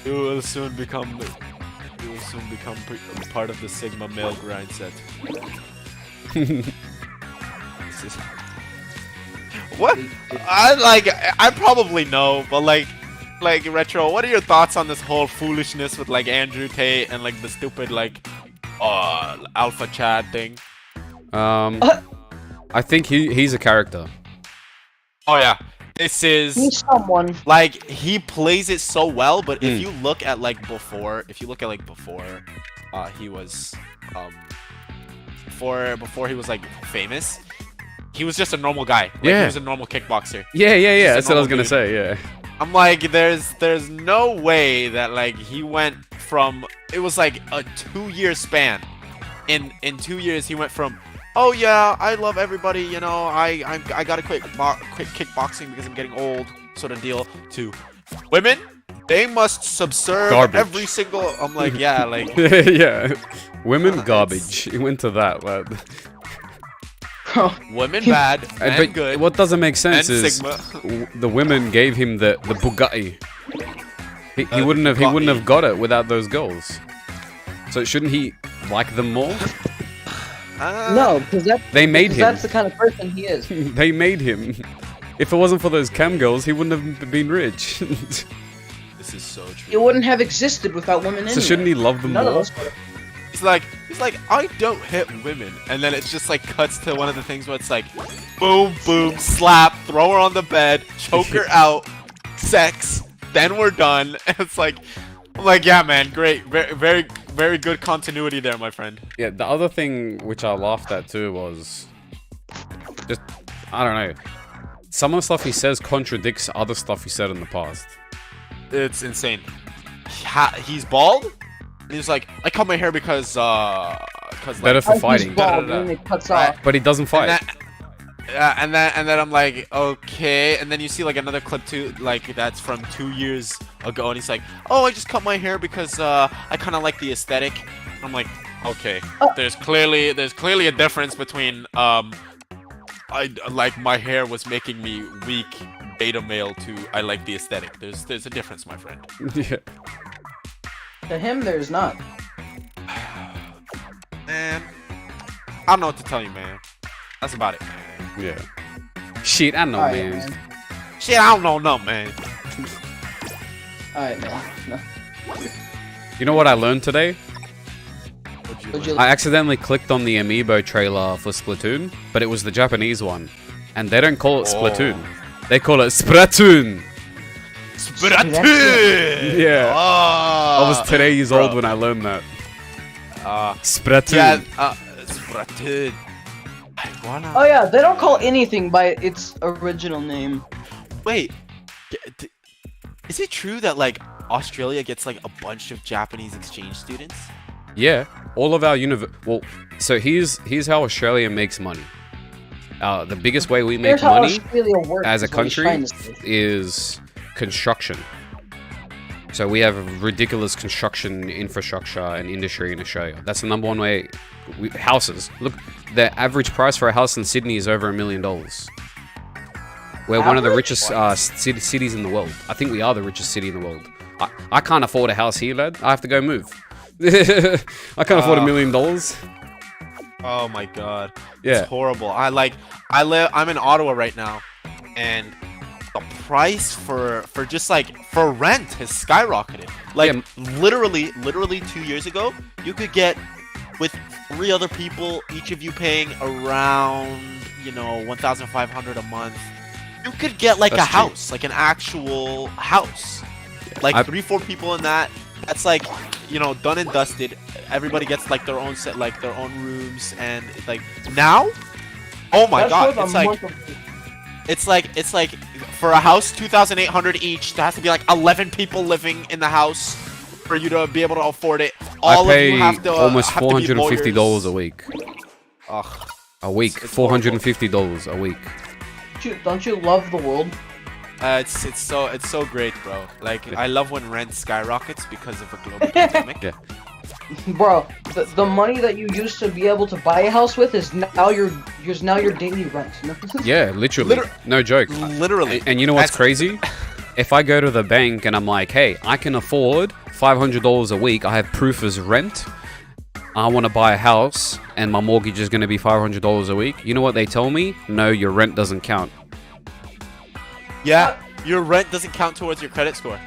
You will soon become part of the Sigma male grind set. What? I probably know, but like Retro, what are your thoughts on this whole foolishness with like Andrew Tate and like the stupid like Alpha Chad thing? I think he's a character. Oh yeah. This is He's someone. like he plays it so well, but if you look at like before, he was before he was like famous, he was just a normal guy. Like, Yeah. he was a normal kickboxer. Yeah. Just a That's what I was normal gonna dude. say. Yeah. I'm like, there's no way that like he went from, it was like a 2-year span. In 2 years he went from, oh yeah, I love everybody, you know, I gotta quit kickboxing because I'm getting old, sort of deal, to women, they must subserve Garbage. every single. I'm like, yeah, like Yeah. Women garbage. He went to that. But women bad, men but good, what doesn't make sense men is Sigma. the women gave him the Bugatti. He wouldn't have Bugatti. got it without those girls. So shouldn't he like them more? No, because They made him. that's the kind of person he is. They made him. If it wasn't for those cam girls, he wouldn't have been rich. This is so true. He wouldn't have existed without women anyway. So shouldn't he love them None of more? us would. He's like, I don't hit women, and then it's just like cuts to one of the things where it's like, boom, boom, slap, throw her on the bed, choke her out, sex, then we're done. And it's like, I'm like, yeah, man, great, very, very, very good continuity there, my friend. Yeah, the other thing which I laughed at too was just, I don't know, some of the stuff he says contradicts other stuff he said in the past. It's insane. He's bald, and he's like, I cut my hair because Better like, for fighting. He's bald, Da-da-da. and it cuts Right. off. But he doesn't fight. And then I'm like, okay. And then you see like another clip too, like that's from 2 years ago, and he's like, oh, I just cut my hair because I kind of like the aesthetic. I'm like, okay. There's clearly a difference between I like my hair was making me weak beta male to I like the aesthetic. There's a difference, my friend. Yeah. To him, there's not. Man, I don't know what to tell you, man. That's about it, man. Yeah. Shit, I know, Alright, man. Shit, I don't know, no, man. Alright, man. No. You know what I learned today? Would you I accidentally clicked on the amiibo trailer for Splatoon, but it was the Japanese one. And they don't call it Splatoon. They call it Splatoon. Splatoon! Yeah. Oh, I was today years old bro. when I learned that. Splatoon. Yeah, Splatoon. I wanna... Oh yeah, they don't call anything by its original name. Wait, is it true that like Australia gets like a bunch of Japanese exchange students? Yeah, all of our well, so here's how Australia makes money. The biggest way we make Here's how money Australia works, as a is what he's country trying to say. is construction. So we have ridiculous construction infrastructure and industry in Australia. That's the number one way. Houses. Look, the average price for a house in Sydney is over $1 million. We're one of the Average? richest cities in the world. I think we are the richest city in the world. I can't afford a house here, lad. I have to go move. I can't afford $1 million. Oh my god. Yeah. It's horrible. I'm in Ottawa right now, and the price for just like for rent has skyrocketed. Like literally 2 years ago, you could get with 3 other people, each of you paying around, you know, 1,500 a month. You could get like That's a house, like an actual house. Like 3-4 people in that. That's like, you know, done and dusted. Everybody gets like their own set, like their own rooms, and like now, oh my god, it's like for a house 2,800 each. There has to be like 11 people living in the house for you to be able to afford it. All I pay of you have to almost have to be $450 lawyers. a week. Ugh. A week, It's $450 a week. Don't you love the world? It's so great, bro. Like I love when rent skyrockets because of a global pandemic. Yeah. Bro, the money that you used to be able to buy a house with is now your daily rent. Yeah, literally. No joke. Literally. And you know what's crazy? If I go to the bank and I'm like, hey, I can afford $500 a week. I have proof as rent. I want to buy a house and my mortgage is going to be $500 a week. You know what they tell me? No, your rent doesn't count. Yeah, your rent doesn't count towards your credit score.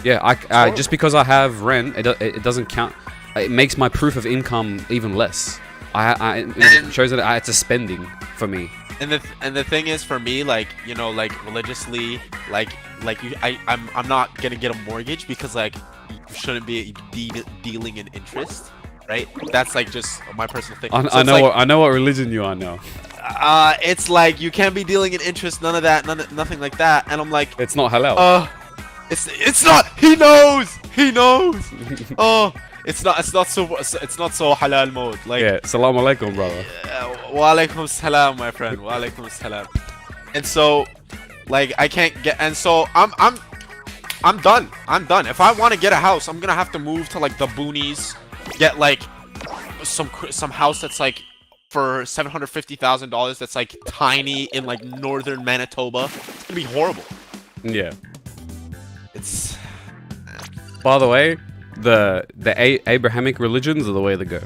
Yeah, just because I have rent, it doesn't count. It makes my proof of income even less. It shows that it's a spending for me. And the thing is, for me, like, you know, like religiously, I'm not gonna get a mortgage because like you shouldn't be dealing in interest, right? That's like just my personal thing. I know what religion you are now. It's like you can't be dealing in interest, none of that, nothing like that. And I'm like, it's not halal. It's not. He knows. Oh. It's not so halal mode. Like, yeah, salam alaikum, brother. Wa alaikum salam, my friend. Wa alaikum salam. And so, like, I can't get. And so I'm done. If I want to get a house, I'm gonna have to move to like the boonies, get like some house that's like for $750,000. That's like tiny in like northern Manitoba. It's gonna be horrible. Yeah. It's. By the way, the Abrahamic religions are the way to go.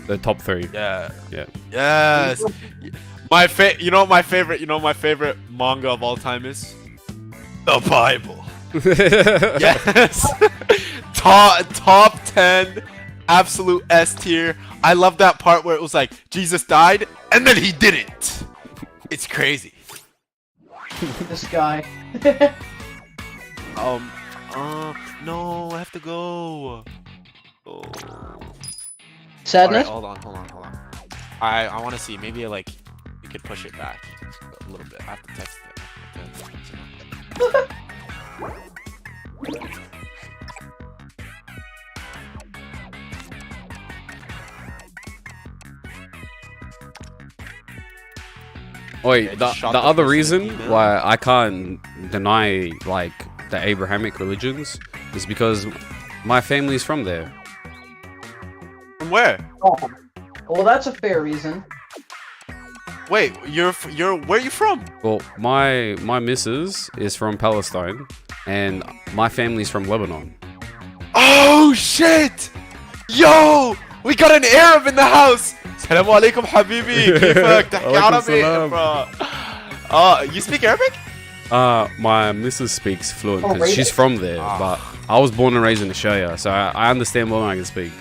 The top 3. Yeah. Yeah. Yes. You know what my favorite manga of all time is? The Bible. Yes. top 10 absolute S tier. I love that part where it was like Jesus died and then he didn't. It's crazy. This guy. No, I have to go. Oh. Sadness? Alright, hold on. I want to see. Maybe like we could push it back a little bit. I have to text it. Wait, Okay, the other reason why I can't deny like the Abrahamic religions is because my family's from there. From where? Oh. Well, that's a fair reason. Wait, you're where are you from? Well, my missus is from Palestine, and my family's from Lebanon. Oh shit! Yo, we got an Arab in the house. Assalamu alaikum, habibi. كيفك؟ تحكي عربي, bro. You speak Arabic? My missus speaks fluent because really? she's from there, but I was born and raised in Australia, so I understand more than I can speak.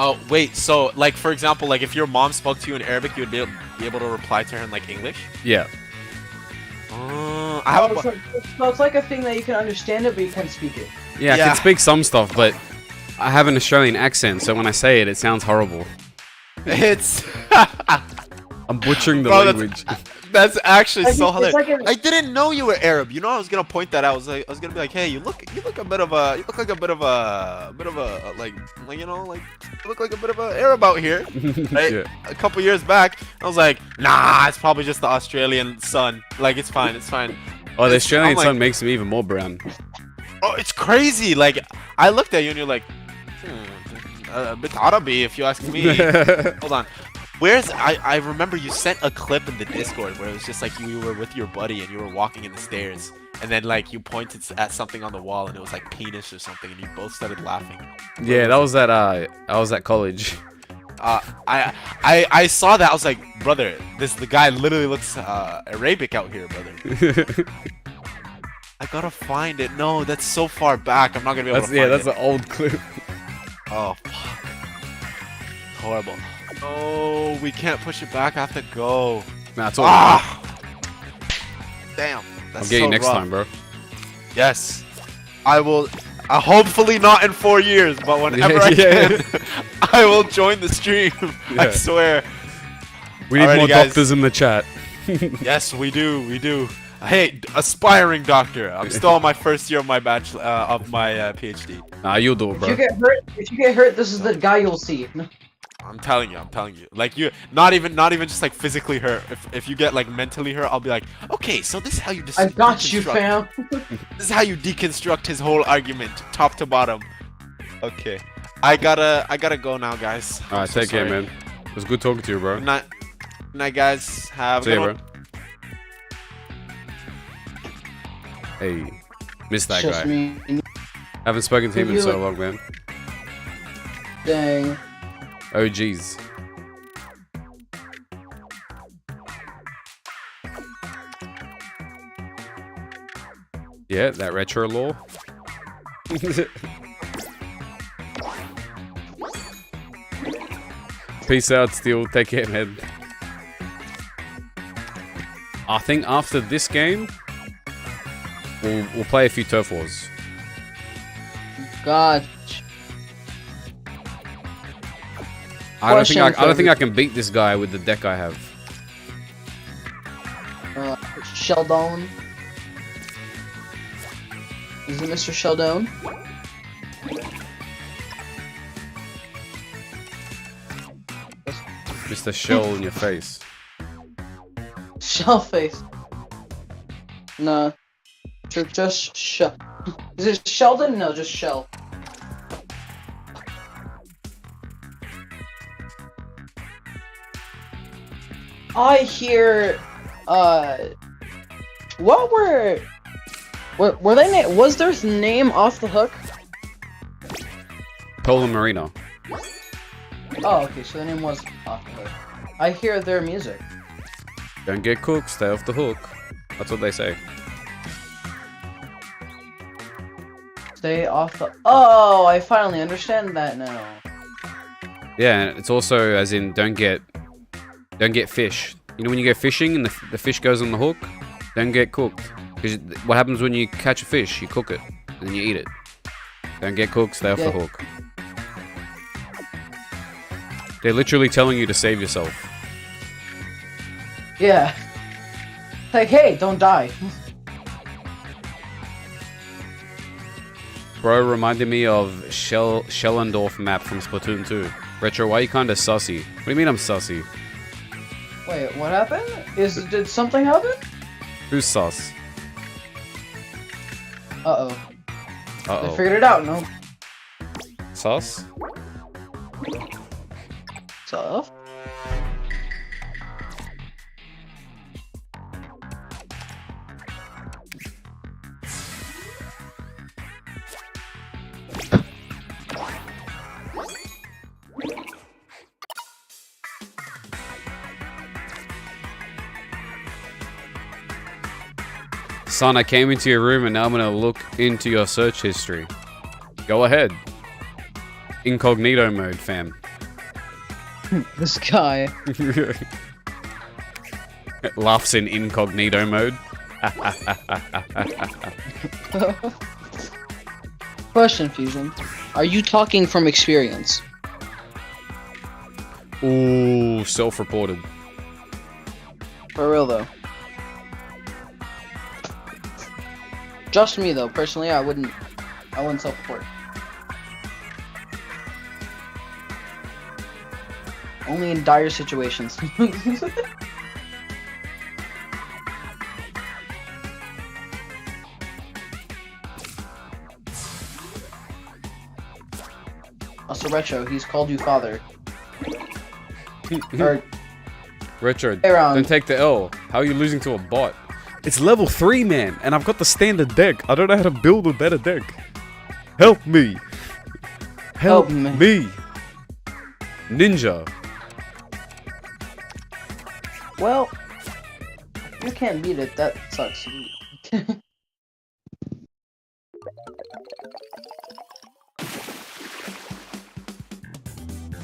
Oh wait, so like for example, like if your mom spoke to you in Arabic, you would be able to reply to her in like English? Yeah. I have it's like a thing that you can understand it, but you can't speak it. Yeah, I can speak some stuff, but I have an Australian accent, so when I say it, it sounds horrible. It's I'm butchering the Bro, language. That's actually so hilarious. Like I didn't know you were Arab. You know, I was gonna point that out. I was gonna be like, hey, you look like a bit of a like you know, like you look like a bit of a Arab out here, right? Yeah. A couple years back, I was like, nah, it's probably just the Australian sun. Like, it's fine. Oh, the Australian I'm sun like, makes me even more brown. Oh, it's crazy. Like, I looked at you and you're like, a bit Arabi, if you ask me. Hold on. Where's I remember you sent a clip in the Discord where it was just like you were with your buddy and you were walking in the stairs and then like you pointed at something on the wall and it was like penis or something and you both started laughing. Yeah, that was at college. I saw that. I was like, brother, the guy literally looks Arabic out here, brother. I gotta find it. No, that's so far back. I'm not gonna be able to find it. Yeah, that's an old clip. Oh, fuck. Horrible. Oh, we can't push it back. I have to go. Nah, it's all Ah! Damn. That's I'll get you so next rough. time, bro. Yes. I will. Hopefully not in 4 years, but whenever I Yeah. can, I will join the stream. I Yeah. swear. We need Alrighty, more guys. doctors in the chat. Yes, we do. We do. Hey, aspiring doctor. I'm still on my first year of my bachelor of my PhD. Nah, you'll do it, If bro. you get hurt, this is the guy you'll see. I'm telling you. Like you, not even just like physically hurt. If you get like mentally hurt, I'll be like, okay, so this is how you I got you, deconstruct- fam. This is how you deconstruct his whole argument, top to bottom. Okay, I gotta go now, guys. I'm Alright, so take care, sorry. man. It was good talking to you, bro. Good night. Good night, guys. Have a See good you, one. bro. Hey, missed that Just guy. me. Haven't spoken to him in You- so long, man. Dang. Oh, jeez. Yeah, that retro law. Peace out, Steel. Take care, man. I think after this game, we'll play a few turf wars. God. I don't think Question I can beat this guy with the deck I have. Sheldon. Is it Mr. Sheldon? Mr. Shell in your face. Shellface. No. Just Shell. Is it Sheldon? No, just Shell. I hear, what were they was their name off the hook? Polar Marino. Oh, okay, so the name was off the hook. I hear their music. Don't get cooked, stay off the hook. That's what they say. Stay off the. Oh, I finally understand that now. Yeah, and it's also as in don't get fish. You know when you go fishing and the fish goes on the hook, don't get cooked. Because what happens when you catch a fish? You cook it and then you eat it. Don't get cooked, stay off the hook. They're literally telling you to save yourself. Yeah. Like, hey, don't die. Bro reminded me of Schellendorf map from Splatoon 2. Retro, why are you kinda sussy? What do you mean I'm sussy? Wait, what happened? Did something happen? Who's sus? Uh-oh. I Uh-oh. figured it out, no? Sus? Tough. Son, I came into your room and now I'm gonna look into your search history. Go ahead. Incognito mode, fam. This guy. Laughs in incognito mode. Question, Fusion. Are you talking from experience? Ooh, self-reported. For real, though. Just me, though. Personally, I wouldn't self-report. Only in dire situations. Also, Retro, he's called you father. Or Richard, Around. don't take the L. How are you losing to a bot? It's level 3, man, and I've got the standard deck. I don't know how to build a better deck. Help me. Help me. Ninja. well, you can't beat it. That sucks.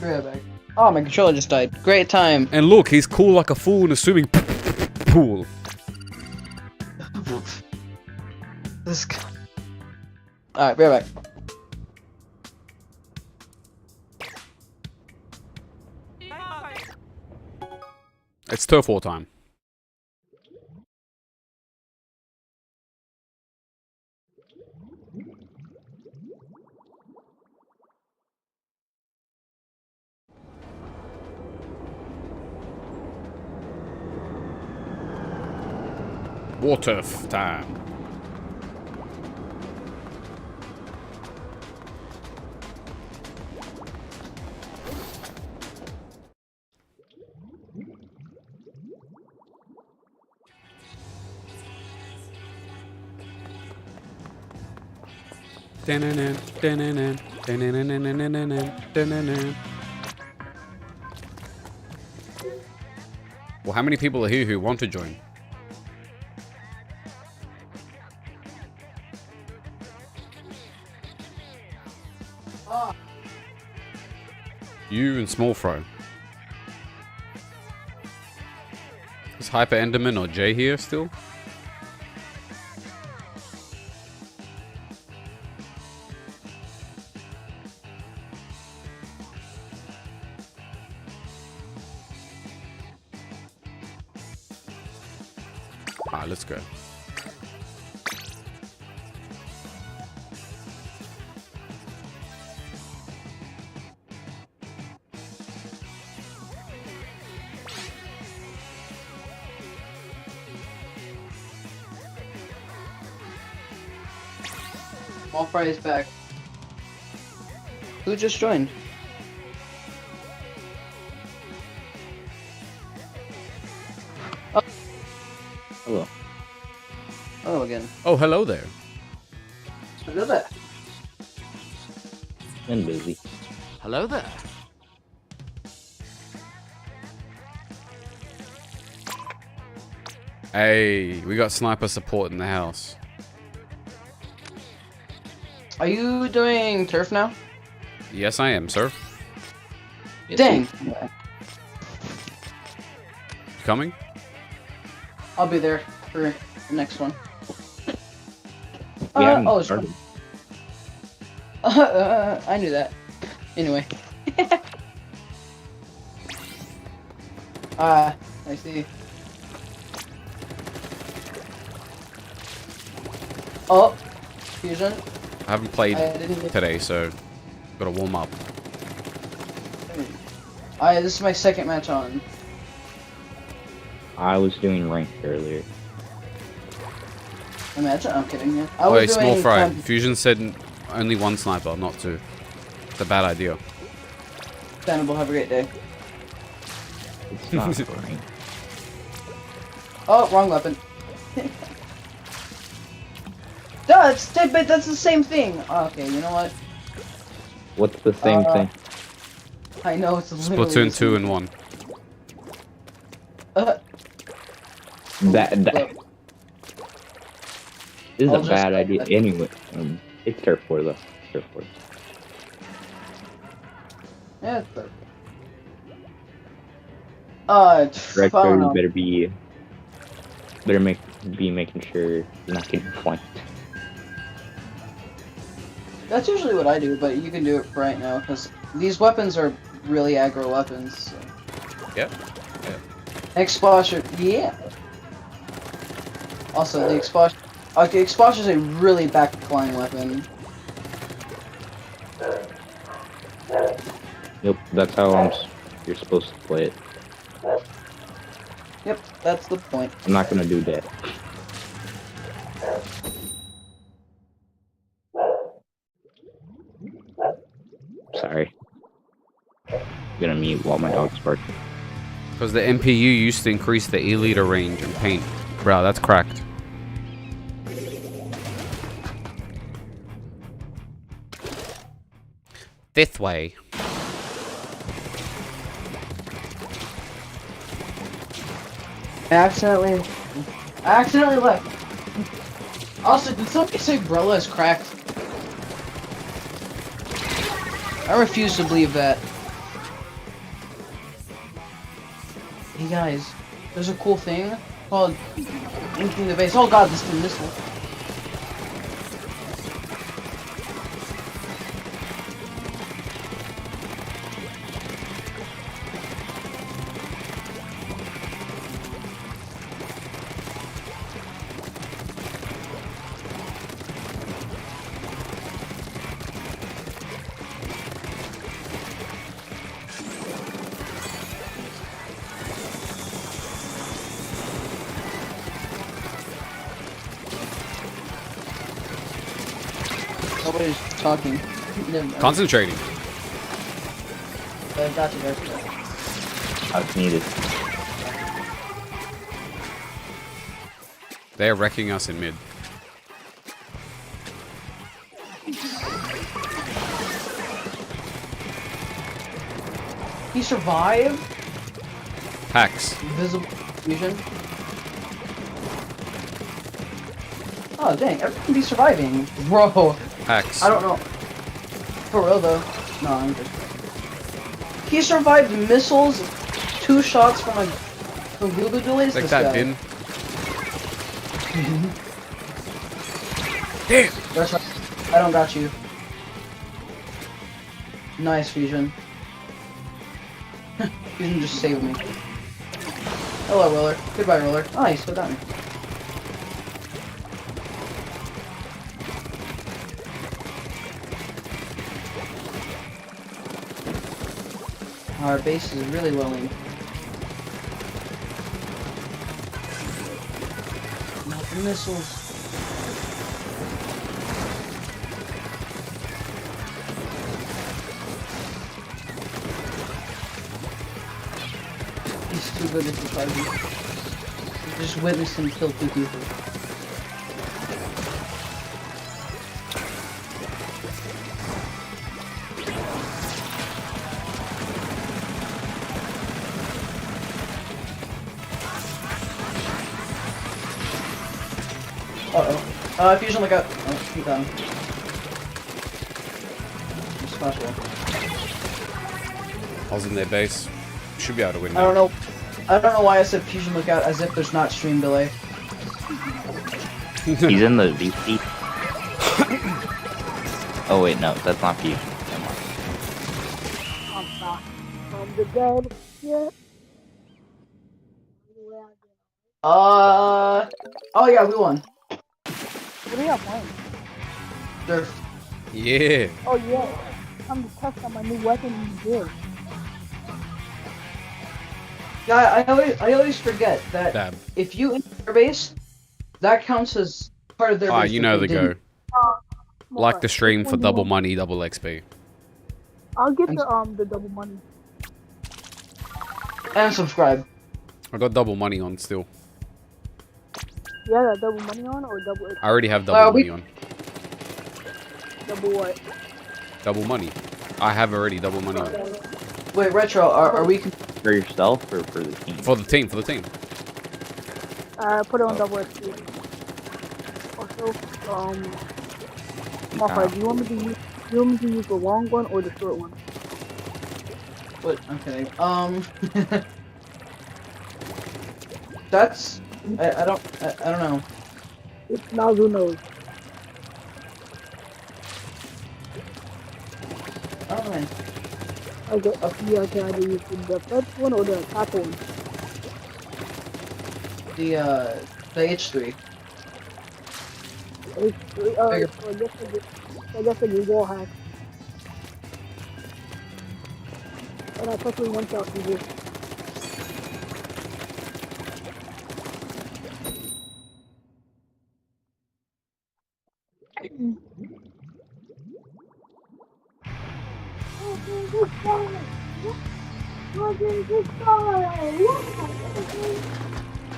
Back. Oh, my controller just died. Great time. And look, he's cool like a fool in a swimming pool. This guy. Alright, be right back. It's turf war time. War turf time. Well, how many people are here who want to join? You and Small Fro. Is Hyper Enderman or Jay here still? Alright, let's go. Small Fry is back. Who just joined? Oh. Hello. Oh, again. Oh, hello there. Look at that. Been busy. Hello there. Hey, we got sniper support in the house. Are you doing turf now? Yes, I am, sir. Dang. Coming? I'll be there for the next one. We haven't oh, started. I knew that. Anyway. I see. Oh, fusion. I haven't played I didn't. today, so gotta warm up. This is my second match on. I was doing ranked earlier. Imagine, I'm kidding you. I Oh, was hey, Small doing Fry. Fusion said only one sniper, not two. It's a bad idea. Understandable. Have a great day. It's not ranked. Oh, wrong weapon. That's the same thing. Okay, you know what? What's the same thing? I know it's literally the Splatoon same 2 and 1. That this is I'll a just- bad idea. Anyway, it's turf war though. Turf war. Yeah, it's perfect. I don't Director know. better be making sure you're not getting flanked. That's usually what I do, but you can do it right now because these weapons are really aggro weapons. So. Yep. Exposure, yeah. Also, the exposure. Okay, exposure is a really backline weapon. Yep, that's how you're supposed to play it. Yep, that's the point. I'm not gonna do that. Sorry. I'm gonna mute while my dog's barking. Because the MPU used to increase the E-liter range in paint. Bro, that's cracked. Fifth way. I accidentally left. Also, did somebody say Brella is cracked? I refuse to believe that. Hey guys, there's a cool thing called inking the base. Oh god, this is a missile. Nobody's talking. Never mind. Concentrating. Gotcha, gotcha. That's needed. They're wrecking us in mid. He survived? Hacks. Visible fusion. Oh dang, everyone be surviving. Bro, Hacks. I don't know. For real though. No, I'm just. He survived missiles, 2 shots from Google delays. Like this that, guy. Din. Damn! That's right. I don't got you. Nice, Fusion. Fusion just saved me. Hello, Roller. Goodbye, Roller. Oh, you still got me. Our base is really well aimed. Not the missiles. He's too good at the fighting. Just witnessed him kill 2 people. Uh-oh. Fusion, look out. Oh, he got him. Splash wall. I was in their base. Should be able to win I now. don't know why I said Fusion look out as if there's not stream delay. He's in the VP. Oh wait, no, that's not Fusion. Never mind. I'm not from the dead yet. Oh yeah, we won. What are y'all playing? They're Yeah. Oh yeah, I'm just testing my new weapon in the gym. Yeah, I always forget that Dab. if you enter their base, that counts as part of their Ah, base. you if know they the go. didn't. Like the stream for Which one double you want? money, double XP. I'll get the double money. And subscribe. I got double money on still. Yeah, that double money on or double I already have double we- money on. double what? Double money. I have already double money on. Wait, Retro, are we? For yourself or for the team? For the team, for the team. Put it on double XP. Also, Mafra, do you want me to use the long one or the short one? What? Okay. That's. I don't know. It's Nazu knows. Oh man. Okay, yeah, can I use the first one or the top one? The H3. I guess I use wall hack. And I quickly one shot people.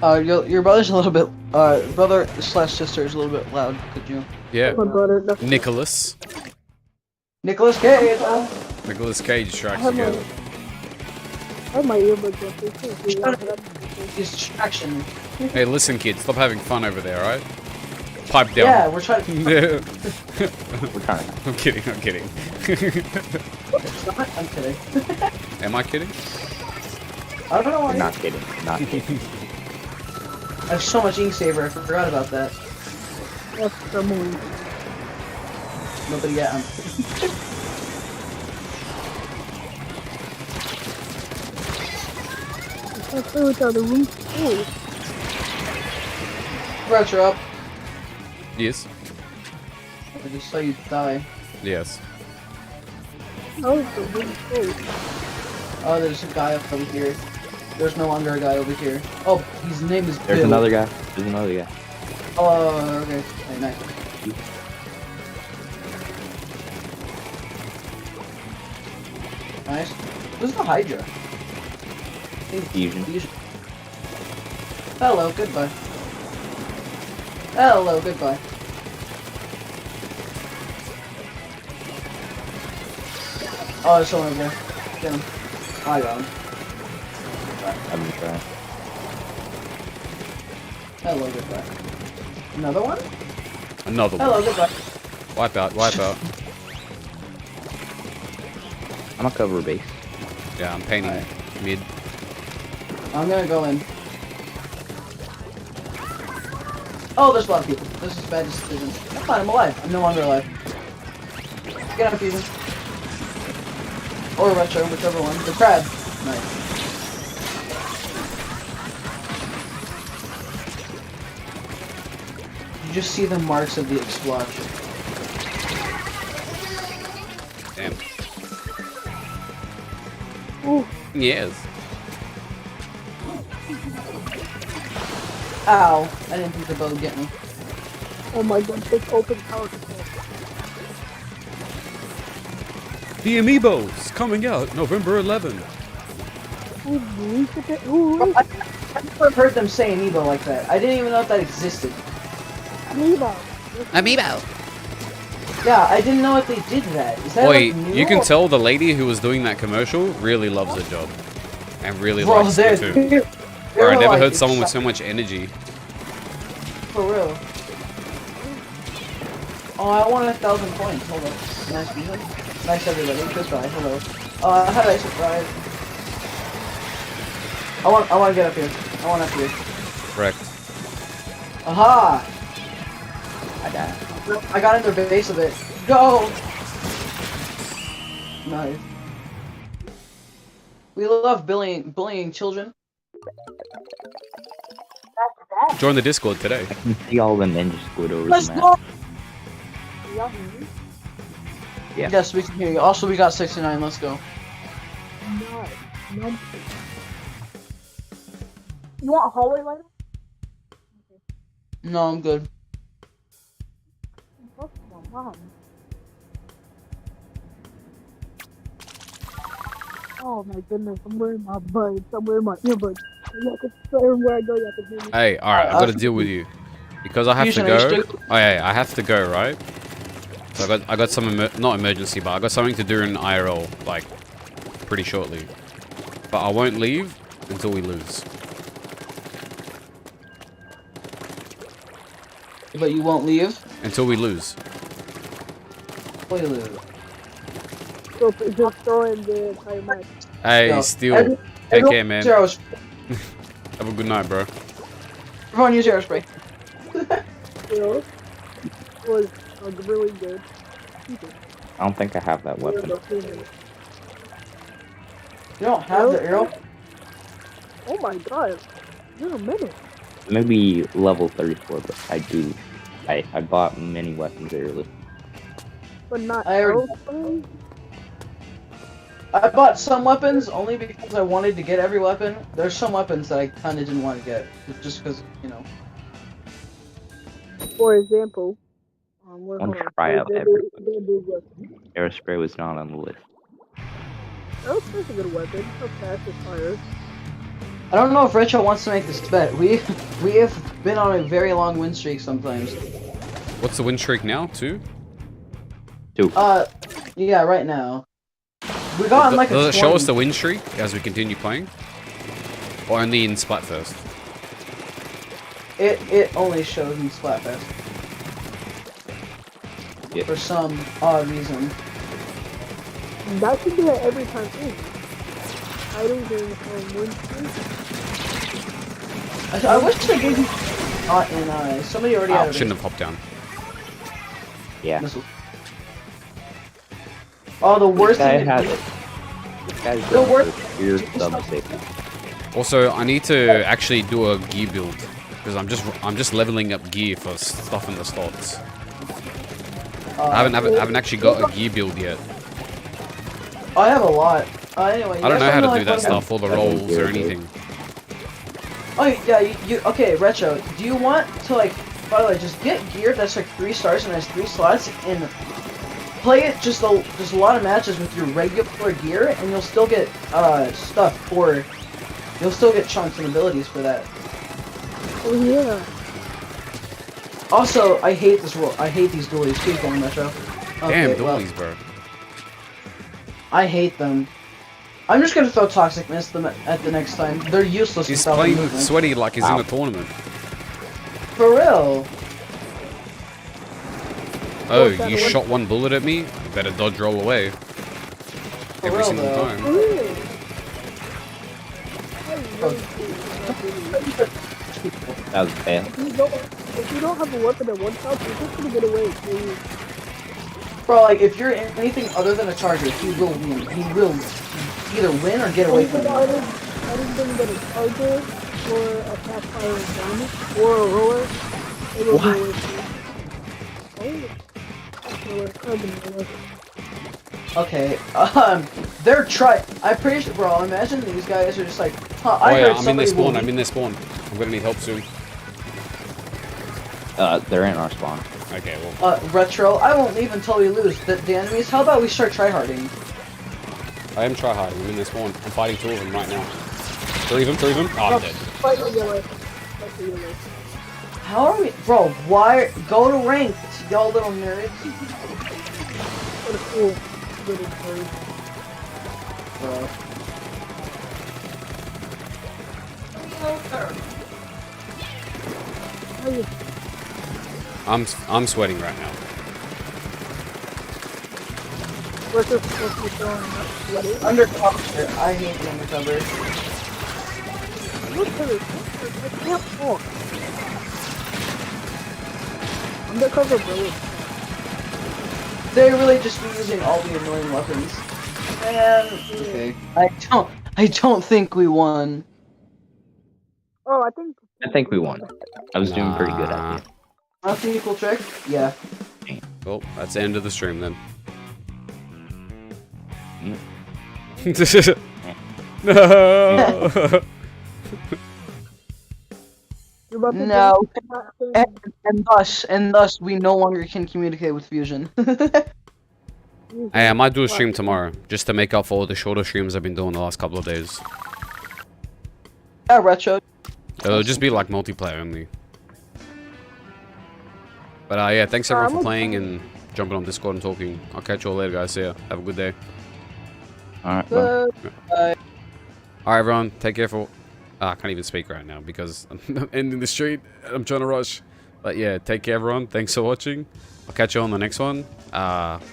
Your brother's a little bit, brother slash sister is a little bit loud. Could you? Yeah. My brother. That's Nicholas. Nicholas Cage. Nicholas Cage strikes I have my- again. I have my earbuds up. They can't be loud, but Distraction. Hey, listen, kids, stop having fun over there, alright? Pipe down. Yeah, we're trying to. We're trying. I'm kidding, I'm kidding. I'm kidding. Am I kidding? I don't know why. We're not kidding. Not kidding. I have so much ink saver. I forgot about that. that's the moon. Nobody yet. Let's play with the other room. Oh, Retro up. Yes. I just saw you die. Yes. no, the room. Oh, there's a guy over here. There's no longer a guy over here. Oh, his name is There's Bill. another guy. There's another guy. Oh, okay. Hey, nice. Nice. Who's the Hydra? Fusion. Hello, goodbye. Hello, goodbye. Oh, there's someone over there. Get him. I got him. I'm gonna try. Hello, goodbye. Another one? Another Hello, one. goodbye. Wipe out, wipe out. I'm gonna cover base. Yeah, I'm painting mid. I'm gonna go in. Oh, there's a lot of people. This is a bad decision. I'm fine, I'm alive. I'm no longer alive. Get up, Fusion. Or Retro, whichever one. The crab. Nice. You just see the marks of the explosion. Damn. Ooh, Yes. Ow. I didn't think the bow would get me. oh my god, take open power control. The Amiibos coming out November 11th. Ooh, release it. Ooh, I've never heard them say amiibo like that. I didn't even know if that existed. Amiibo. Amiibo. Yeah, I didn't know if they did that. Is that Wait, like new you can or- tell the lady who was doing that commercial really loves her job. And really Bro, likes they're- Splatoon. they're Bro, I never like heard someone with exci- so much energy. For real. Oh, I want 1,000 points. Hold on. Nice music. Nice everybody. Goodbye. Hello. How do I surprise? I want to get up here. I want up here. Correct. Aha! I died. I got in their base of it. Go! Nice. We love bullying children. Join the Discord today. I can see all the ninja squid over Let's the go! map. Yeah. Yeah. Yes, we can hear you. Also, we got 69. Let's go. No. No. You want a hallway lighter? No, I'm good. Fuck my mom. Oh my goodness, I'm wearing my buds. I'm wearing my earbuds. You can everywhere I go, you can hear me. Hey, alright, I've got to deal with you. Because I have to Fusion, go. are you still- Oh yeah, I have to go, right? So I got some not emergency, but I got something to do in IRL, like, pretty shortly. But I won't leave until we lose. But you won't leave? Until we lose. Will you leave? So just throw in the entire match. Hey, No. Steel. Every- Take everyone care, man. use aeros- Have a good night, bro. Everyone use aerospray. You know? It was really good. I don't think I have that weapon. You don't have the arrow? Oh my god. You're a minute. Maybe level 34, but I do. I bought many weapons early. But not I already- aerospace? I bought some weapons only because I wanted to get every weapon. There's some weapons that I kind of didn't want to get, just because, you know. For example, I'll try out every Aerospray was not on the list. That's a good weapon. How fast it fires. I don't know if Retro wants to make this bet. We have been on a very long win streak sometimes. What's the win streak now? 2? 2. Yeah, right now. We got on like a Does it show 20. us the win streak as we continue playing? Or only in Splatfest? It only shows in Splatfest. Yeah. For some odd reason. That should do it every time too. Items and win streak. I wish they gave you in somebody already had a Shouldn't have hopped down. Yeah. missile. Oh, the worst This guy thing. has it. This guy's The going worst- for pure sub safety. Also, I need to actually do a gear build because I'm just leveling up gear for stuff in the slots. I haven't actually got a gear build yet. I have a lot. Anyway, I don't know how to do that like stuff or the rolls or anything. Oh yeah, you okay, Retro? Do you want to like? By the way, just get gear that's like 3 stars and has 3 slots and play it just a lot of matches with your regular gear, and you'll still get stuff for. You'll still get chunks and abilities for that. Oh yeah. Also, I hate this rule. I hate these dualies. Keep going, Retro. Okay, Damn, well, dualies, bro. I hate them. I'm just gonna throw Toxic Mist them at the next time. They're useless He's without playing movement. sweaty like he's in a tournament. For real. Oh, you shot one bullet at me? Better dodge roll away. For Every real, single though. time. That was bad. If you don't have a weapon at one shot, you're just gonna get away. Bro, like, if you're anything other than a charger, he will win. He will either win or get away from you. Anything that a charger or a fast fire gun or a roller, it will go away from you. Oh, carbon roller. Okay, they're I'm pretty sure, bro, imagine these guys are just like, huh, Oh I yeah, heard I'm in their somebody will spawn, I'm in their spawn. I'm gonna need help soon. They're in our spawn. Okay, well. Retro, I won't leave until we lose the enemies. How about we start tryharding? I am tryharding, I'm in their spawn. I'm fighting 2 of them right now. 3 of them? Oh, I'm dead. Fight for your life. Fight for your life. How are we, bro, why, go to ranked, y'all little nerds. What a cool little bird. Bro. How you I'm sweating right now. What's this supposed to be throwing? Undercover, I hate the undercover. Look at it. I can't walk. Undercover bro. They really just be using all the annoying weapons. And okay, I don't think we won. Oh, I think we won. I was doing pretty good at it. Nothing equal trick? Yeah. Well, that's the end of the stream then. No. you're about to No. do- And thus we no longer can communicate with Fusion. Hey, I might do a stream tomorrow, just to make up for all the shorter streams I've been doing the last couple of days. Yeah, Retro. It'll just be like multiplayer only. But yeah, thanks everyone for playing and jumping on Discord and talking. I'll catch you all later, guys. See ya. Have a good day. Alright, well. Alright, everyone. Take care for... I can't even speak right now because I'm ending the stream. I'm trying to rush. But yeah, take care, everyone. Thanks for watching. I'll catch you on the next one.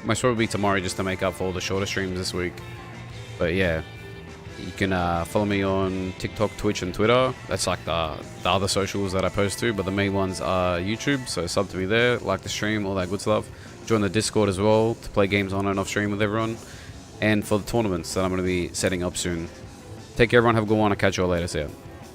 Most probably tomorrow just to make up for all the shorter streams this week. But yeah, you can follow me on TikTok, Twitch, and Twitter. That's like the other socials that I post to, but the main ones are YouTube. So sub to me there, like the stream, all that good stuff. Join the Discord as well to play games on and off stream with everyone. And for the tournaments that I'm going to be setting up soon. Take care, everyone. Have a good one. I'll catch you all later. See ya.